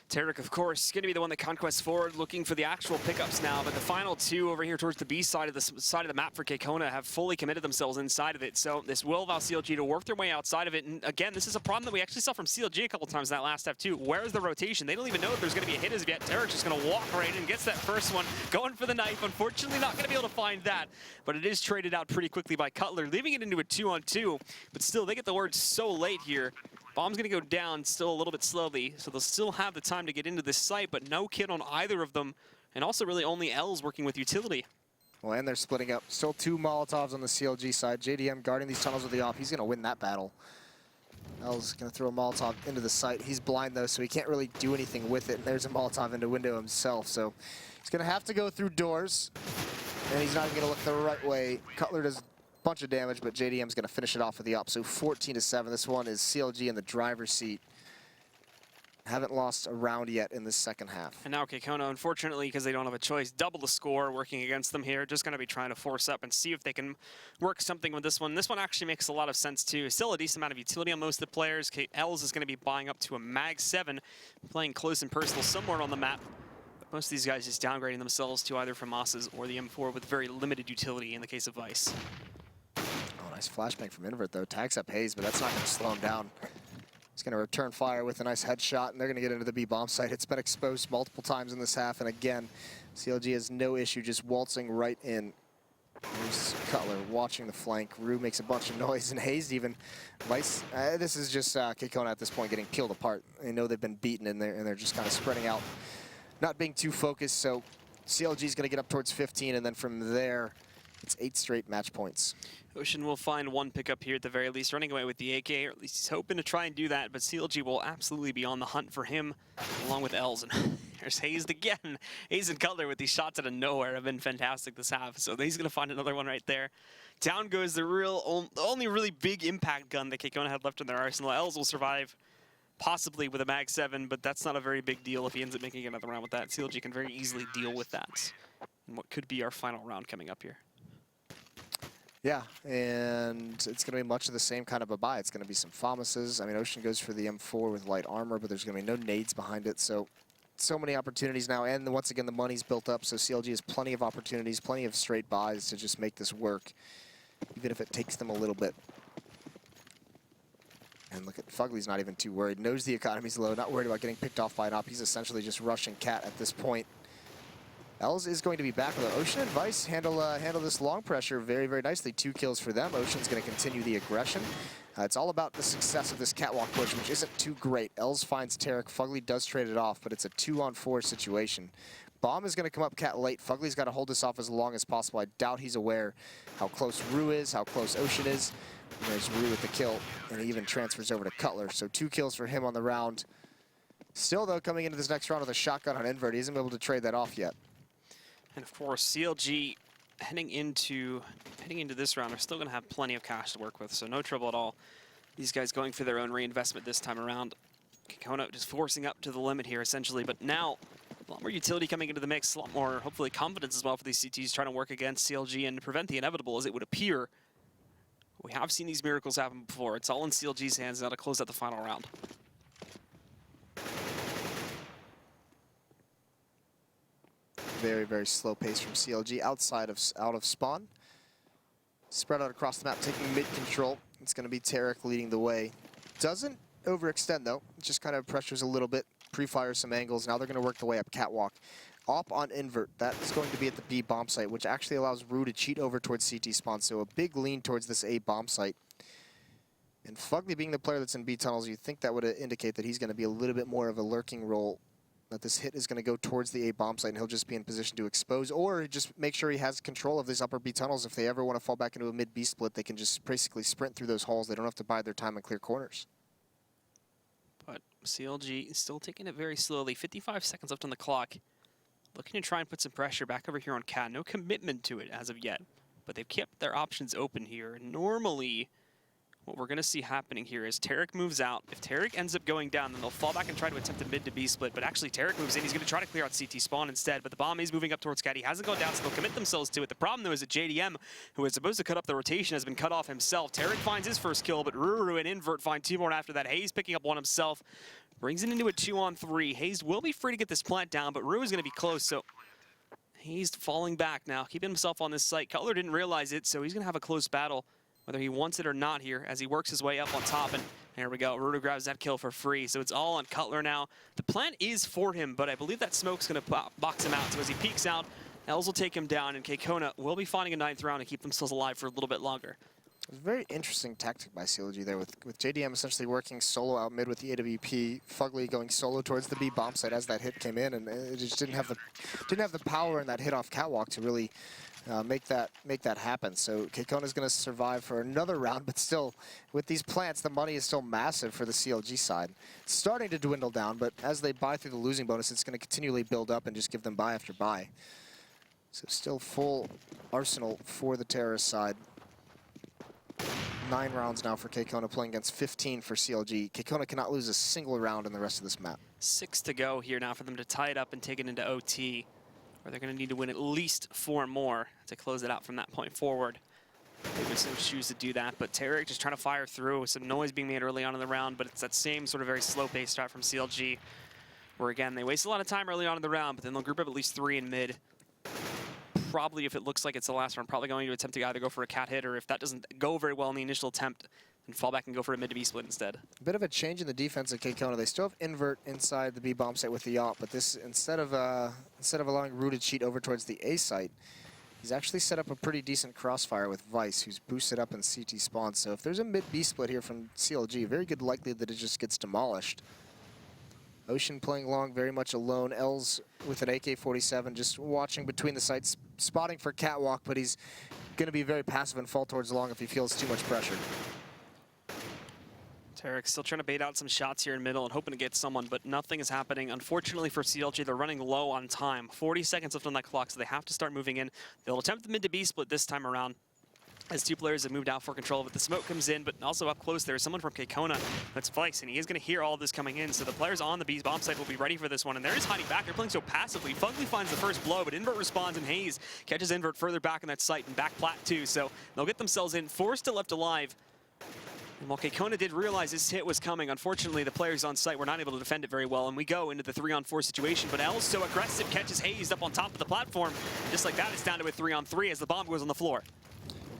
Tarek, of course, going to be the one that conquests forward, looking for the actual pickups now, but the final 2 over here towards the B side of the map for KKona have fully committed themselves inside of it, so this will allow CLG to work their way outside of it, and again, this is a problem that we actually saw from CLG a couple times in that last half too. Where's the rotation? They don't even know if there's going to be a hit as of yet. Tarek's just going to walk right in and gets that first one, going for the knife. Unfortunately, not going to be able to find that, but it is traded out pretty quickly by Cutler, leaving it into a 2-on-2, but still, they get the word so late here. Bomb's going to go down still a little bit slowly, so they'll still have the time to get into this site, but no kit on either of them, and also really only L's working with utility. Well, and they're splitting up. Still 2 Molotovs on the CLG side. JDM guarding these tunnels with the op. He's going to win that battle. L's going to throw a Molotov into the site. He's blind, though, so he can't really do anything with it. And there's a Molotov into window himself. So he's going to have to go through doors. And he's not even going to look the right way. Cutler does a bunch of damage, but JDM's going to finish it off with the op. So 14-7. This one is CLG in the driver's seat. Haven't lost a round yet in this second half. And now KKona, unfortunately, because they don't have a choice, double the score working against them here. Just going to be trying to force up and see if they can work something with this one. This one actually makes a lot of sense, too. Still a decent amount of utility on most of the players. Els is going to be buying up to a Mag 7, playing close and personal somewhere on the map. But most of these guys just downgrading themselves to either FAMASas or the M4 with very limited utility in the case of Vice. Oh, nice flashbang from Invert, though. Tags up Hayes, but that's not going to slow him down. He's going to return fire with a nice headshot, and they're going to get into the B bomb site. It's been exposed multiple times in this half, and again, CLG has no issue just waltzing right in. There's Cutler watching the flank. Rue makes a bunch of noise, and Hayes even. Vice, this is just KKona at this point getting peeled apart. They know they've been beaten, and they're just kind of spreading out, not being too focused. So CLG is going to get up towards 15, and then from there, it's 8 straight match points. Ocean will find one pickup here at the very least, running away with the AK, or at least he's hoping to try and do that, but CLG will absolutely be on the hunt for him, along with Els. And there's Hayes again. Hayes and Cutler with these shots out of nowhere have been fantastic this half, so he's going to find another one right there. Down goes the only really big impact gun that KKona had left in their arsenal. Els will survive, possibly with a Mag 7, but that's not a very big deal if he ends up making another round with that. CLG can very easily deal with that in what could be our final round coming up here. Yeah, and it's going to be much of the same kind of a buy. It's going to be some FAMASas. I mean, Ocean goes for the M4 with light armor, but there's going to be no nades behind it. So many opportunities now, and once again, the money's built up, so CLG has plenty of opportunities, plenty of straight buys to just make this work, even if it takes them a little bit. And look at Fugly's not even too worried. Knows the economy's low, not worried about getting picked off by an op. He's essentially just rushing Cat at this point. Els is going to be back with it. Ocean and Vice handle this long pressure very, very nicely. 2 kills for them. Ocean's going to continue the aggression. It's all about the success of this catwalk push, which isn't too great. Els finds Tarek. Fugly does trade it off, but it's a 2-on-4 situation. Bomb is going to come up Cat late. Fugly's got to hold this off as long as possible. I doubt he's aware how close Rue is, how close Ocean is. And there's Rue with the kill, and he even transfers over to Cutler. So 2 kills for him on the round. Still, though, coming into this next round with a shotgun on Invert, he isn't able to trade that off yet. And of course, CLG heading into this round are still going to have plenty of cash to work with, so no trouble at all. These guys going for their own reinvestment this time around. KKona just forcing up to the limit here, essentially, but now a lot more utility coming into the mix, a lot more, hopefully, confidence as well for these CTs trying to work against CLG and prevent the inevitable, as it would appear. We have seen these miracles happen before. It's all in CLG's hands now to close out the final round. Very, very slow pace from CLG out of spawn. Spread out across the map, taking mid control. It's going to be Tarek leading the way. Doesn't overextend, though. Just kind of pressures a little bit, pre-fires some angles. Now they're going to work the way up catwalk. Op on Invert. That is going to be at the B bomb site, which actually allows Rue to cheat over towards CT spawn. So a big lean towards this A bomb site. And Fugly being the player that's in B tunnels, you'd think that would indicate that he's going to be a little bit more of a lurking role, that this hit is going to go towards the A bomb site and he'll just be in position to expose, or just make sure he has control of these upper B tunnels. If they ever want to fall back into a mid B split, they can just basically sprint through those holes. They don't have to bide their time and clear corners. But CLG is still taking it very slowly. 55 seconds left on the clock. Looking to try and put some pressure back over here on Cat. No commitment to it as of yet, but they've kept their options open here. Normally, what we're going to see happening here is Tarek moves out. If Tarek ends up going down, then they'll fall back and try to attempt a mid to B split. But actually, Tarek moves in. He's going to try to clear out CT spawn instead. But the bomb is moving up towards Cat. He hasn't gone down, so they'll commit themselves to it. The problem, though, is that JDM, who was supposed to cut up the rotation, has been cut off himself. Tarek finds his first kill, but Ruru and Invert find 2 more after that. Hayes picking up one himself. Brings it into a 2-on-3. Hayes will be free to get this plant down, but Ruru is going to be close, so he's falling back now, keeping himself on this site. Cutler didn't realize it, so he's going to have a close battle, whether he wants it or not here, as he works his way up on top. And there we go. Ruru grabs that kill for free. So it's all on Cutler now. The plant is for him, but I believe that smoke's going to box him out. So as he peeks out, Els will take him down, and KKona will be finding a 9th round and keep themselves alive for a little bit longer. It was a very interesting tactic by CLG there, with JDM essentially working solo out mid with the AWP, Fugly going solo towards the B bomb site as that hit came in, and it just didn't have the power in that hit off catwalk to really make that happen. So KKona is going to survive for another round, but still, with these plants, the money is still massive for the CLG side. It's starting to dwindle down, but as they buy through the losing bonus, it's going to continually build up and just give them buy after buy. So still full arsenal for the terrorist side. 9 rounds now for KKona, playing against 15 for CLG. KKona cannot lose a single round in the rest of this map. 6 to go here now for them to tie it up and take it into OT, where they're going to need to win at least 4 more to close it out from that point forward. They would still choose to do that, but Tarek just trying to fire through. Some noise being made early on in the round, but it's that same sort of very slow-paced start from CLG, where again, they waste a lot of time early on in the round, but then they'll group up at least 3 in mid. Probably, if it looks like it's the last round, probably going to attempt to either go for a cat hit, or if that doesn't go very well in the initial attempt, then fall back and go for a mid to B split instead. A bit of a change in the defense at KKona. They still have invert inside the B bomb site with the AWP, but this instead of allowing Rooted cheat over towards the A site, he's actually set up a pretty decent crossfire with Vice, who's boosted up in CT spawn. So if there's a mid B split here from CLG, very good likelihood that it just gets demolished. Ocean playing long, very much alone. Els with an AK-47, just watching between the sites, spotting for catwalk, but he's going to be very passive and fall towards long if he feels too much pressure. Tarek still trying to bait out some shots here in middle and hoping to get someone, but nothing is happening. Unfortunately for CLG, they're running low on time. 40 seconds left on that clock, so they have to start moving in. They'll attempt the mid to B split this time around, as 2 players have moved out for control of it. The smoke comes in, but also up close there is someone from KKona. That's Vice, and he is going to hear all of this coming in. So the players on the B bomb site will be ready for this one, and they're just hiding back. They're playing so passively. Fugly finds the first blow, but Invert responds, and Hayes catches Invert further back in that site, and back plat too. So they'll get themselves in. 4 still left alive. And while KKona did realize this hit was coming, unfortunately the players on site were not able to defend it very well, and we go into the 3-on-4 situation. But Els so aggressive, catches Hayes up on top of the platform. Just like that, it's down to a 3-on-3 as the bomb goes on the floor.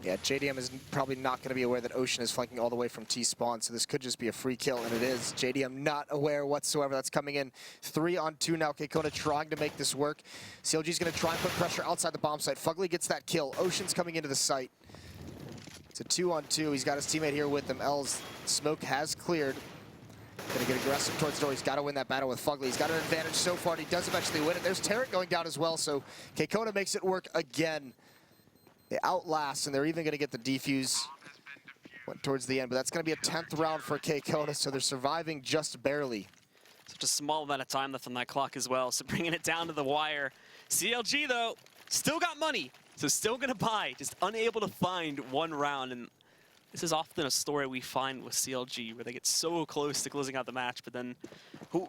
Yeah, JDM is probably not going to be aware that Ocean is flanking all the way from T-spawn, so this could just be a free kill, and it is. JDM not aware whatsoever. That's coming in 3-on-2 now. KKona trying to make this work. CLG's going to try and put pressure outside the bomb site. Fugly gets that kill. Ocean's coming into the site. It's a 2-on-2. He's got his teammate here with him. Els, smoke has cleared. Gonna get aggressive towards the door. He's got to win that battle with Fugly. He's got an advantage so far, and he does eventually win it. There's Tarek going down as well, so KKona makes it work again. They outlast, and they're even going to get the defuse towards the end. But that's going to be a 10th round for KKona, so they're surviving just barely. Such a small amount of time left on that clock as well, so bringing it down to the wire. CLG, though, still got money, so still going to buy, just unable to find 1 round. And this is often a story we find with CLG, where they get so close to closing out the match, but then,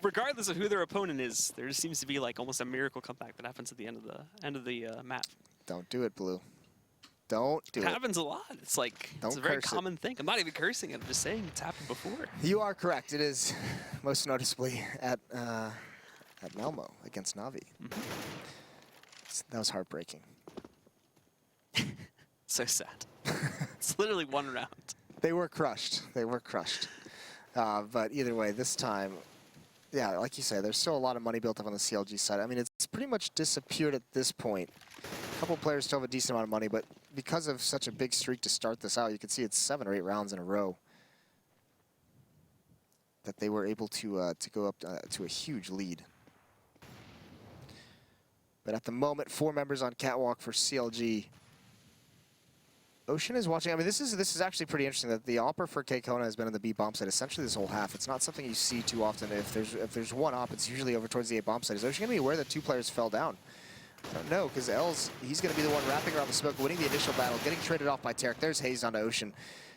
regardless of who their opponent is, there just seems to be like almost a miracle comeback that happens at the end of the map. Don't do it, Blue. Don't do it. It happens a lot. It's like, it's a very common thing. I'm not even cursing it. I'm just saying it's happened before. You are correct. It is most noticeably at Malmo against Navi. Mm-hmm. That was heartbreaking. So sad. It's literally 1 round. They were crushed. They were crushed. But either way, this time, yeah, like you say, there's still a lot of money built up on the CLG side. I mean, it's pretty much disappeared at this point. A couple players still have a decent amount of money, but because of such a big streak to start this out, you can see it's 7 or 8 rounds in a row that they were able to go up to a huge lead. But at the moment, 4 members on catwalk for CLG. Ocean is watching. I mean, this is actually pretty interesting that the AWPer for KKona has been in the B bomb site essentially this whole half. It's not something you see too often. If there's one AWP, it's usually over towards the A bomb site. Is Ocean going to be aware that 2 players fell down? I don't know, because Els, he's going to be the one wrapping around the smoke, winning the initial battle, getting traded off by Tarek. There's Hayes onto Ocean.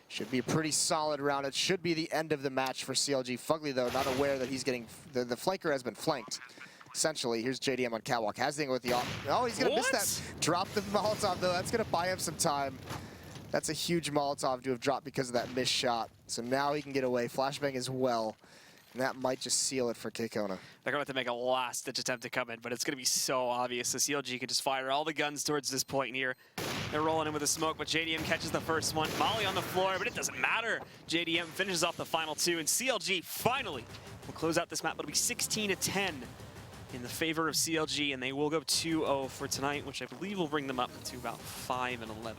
Should be a pretty solid round. It should be the end of the match for CLG. Fugly, though, not aware that he's getting... The flanker has been flanked. Essentially, here's JDM on catwalk. Has the thing with the... Oh, he's going to miss that. Drop the Molotov, though. That's going to buy him some time. That's a huge Molotov to have dropped because of that missed shot. So now he can get away. Flashbang as well. And that might just seal it for KKona. They're going to have to make a last-ditch attempt to come in, but it's going to be so obvious. So CLG can just fire all the guns towards this point here. They're rolling in with the smoke, but JDM catches the first one. Molly on the floor, but it doesn't matter. JDM finishes off the final 2, and CLG finally will close out this map. It'll be 16-10 in the favor of CLG, and they will go 2-0 for tonight, which I believe will bring them up to about 5-11.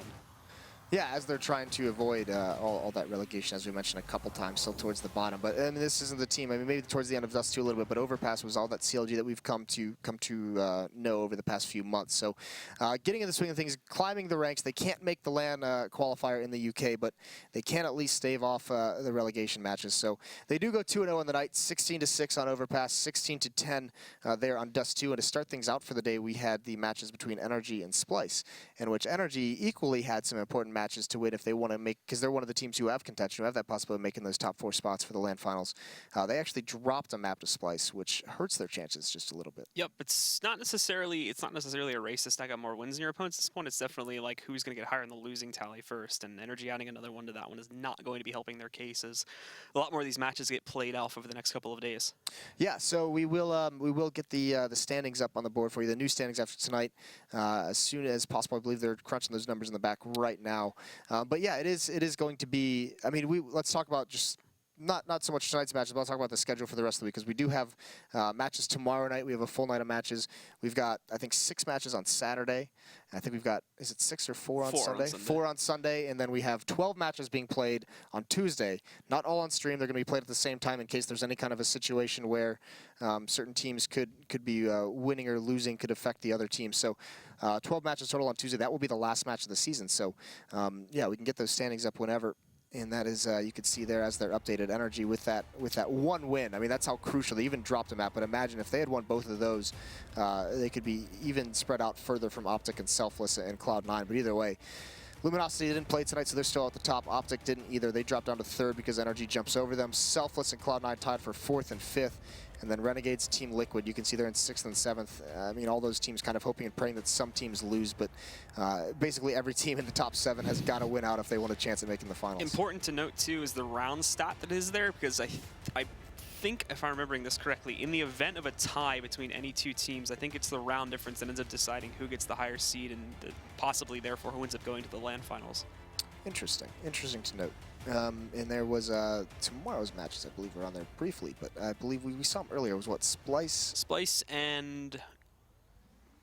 Yeah, as they're trying to avoid all that relegation, as we mentioned a couple times, still towards the bottom. But I mean, this isn't the team. I mean, maybe towards the end of Dust 2 a little bit, but Overpass was all that CLG that we've come to know over the past few months. So getting in the swing of things, climbing the ranks. They can't make the LAN qualifier in the UK, but they can at least stave off the relegation matches. So they do go 2-0 on the night, 16-6 on Overpass, 16-10 there on Dust 2. And to start things out for the day, we had the matches between Energy and Splice, in which Energy equally had some important matches to win if they want to make, because they're one of the teams who have contention, who have that possibility of making those top 4 spots for the LAN finals. They actually dropped a map to Splice, which hurts their chances just a little bit. Yep, it's not necessarily a race to stack up more wins in your opponents. At this point, it's definitely like who's going to get higher in the losing tally first, and Energy adding another one to that one is not going to be helping their cases. A lot more of these matches get played off over the next couple of days. Yeah, so we will get the standings up on the board for you, the new standings after tonight, as soon as possible. I believe they're crunching those numbers in the back right now. But yeah, it is going to be. I mean, let's talk about just not so much tonight's matches, but I'll talk about the schedule for the rest of the week, because we do have matches tomorrow night. We have a full night of matches. We've got, I think, 6 matches on Saturday. I think we've got, is it 6 or 4 on Sunday? 4 on Sunday, and then we have 12 matches being played on Tuesday. Not all on stream. They're going to be played at the same time in case there's any kind of a situation where certain teams could be winning or losing, could affect the other team. So 12 matches total on Tuesday. That will be the last match of the season. So yeah, we can get those standings up whenever. And that is, you can see there as their updated Energy with that one win. I mean, that's how crucial. They even dropped a map, but imagine if they had won both of those, they could be even spread out further from Optic and Selfless and Cloud9. But either way, Luminosity didn't play tonight, so they're still at the top. Optic didn't either. They dropped down to 3rd because Energy jumps over them. Selfless and Cloud9 tied for 4th and 5th. And then Renegades, Team Liquid, you can see they're in 6th and 7th. I mean, all those teams kind of hoping and praying that some teams lose, but basically every team in the top 7 has got to win out if they want a chance at making the finals. Important to note, too, is the round stat that is there, because I think, if I'm remembering this correctly, in the event of a tie between any 2 teams, I think it's the round difference that ends up deciding who gets the higher seed and possibly, therefore, who ends up going to the LAN finals. Interesting to note. And there was tomorrow's matches, I believe, were on there briefly, but I believe we saw them earlier. It was what, Splice and...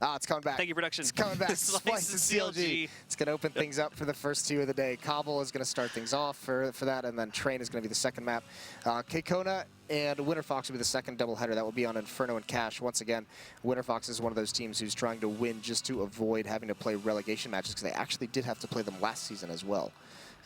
Ah, it's coming back. Thank you, production. It's coming back. Splice and CLG. It's going to open things up for the first 2 of the day. Cobble is going to start things off for that, and then Train is going to be the second map. KKona and Winter Fox will be the second doubleheader. That will be on Inferno and Cash. Once again, Winter Fox is one of those teams who's trying to win just to avoid having to play relegation matches, because they actually did have to play them last season as well.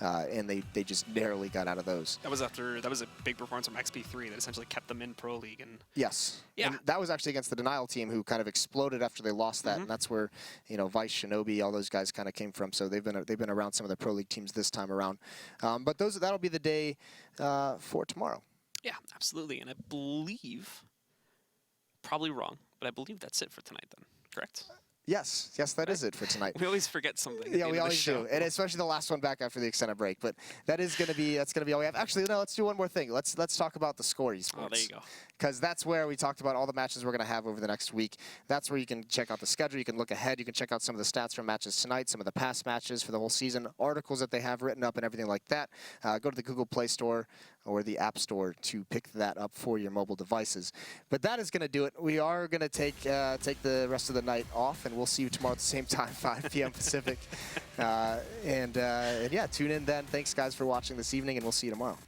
And they just narrowly got out of those. That was a big performance from XP3 that essentially kept them in Pro League. And yes, yeah, and that was actually against the Denial team, who kind of exploded after they lost that, and that's where Vice, Shinobi, all those guys kind of came from. So they've been around some of the Pro League teams this time around. But that'll be the day for tomorrow. Yeah, absolutely. And I believe, probably wrong, but I believe that's it for tonight. Then, correct? Yes, that is it for tonight. We always forget something. Yeah, we always do, and especially the last one back after the extended break. But that's gonna be all we have. Actually, no, let's do one more thing. Let's talk about the Score Esports. Oh, there you go. Because that's where we talked about all the matches we're gonna have over the next week. That's where you can check out the schedule. You can look ahead. You can check out some of the stats from matches tonight, some of the past matches for the whole season, articles that they have written up, and everything like that. Go to the Google Play Store or the App Store to pick that up for your mobile devices. But that is going to do it. We are going to take the rest of the night off, and we'll see you tomorrow at the same time, 5 p.m. Pacific. And yeah, tune in then. Thanks, guys, for watching this evening, and we'll see you tomorrow.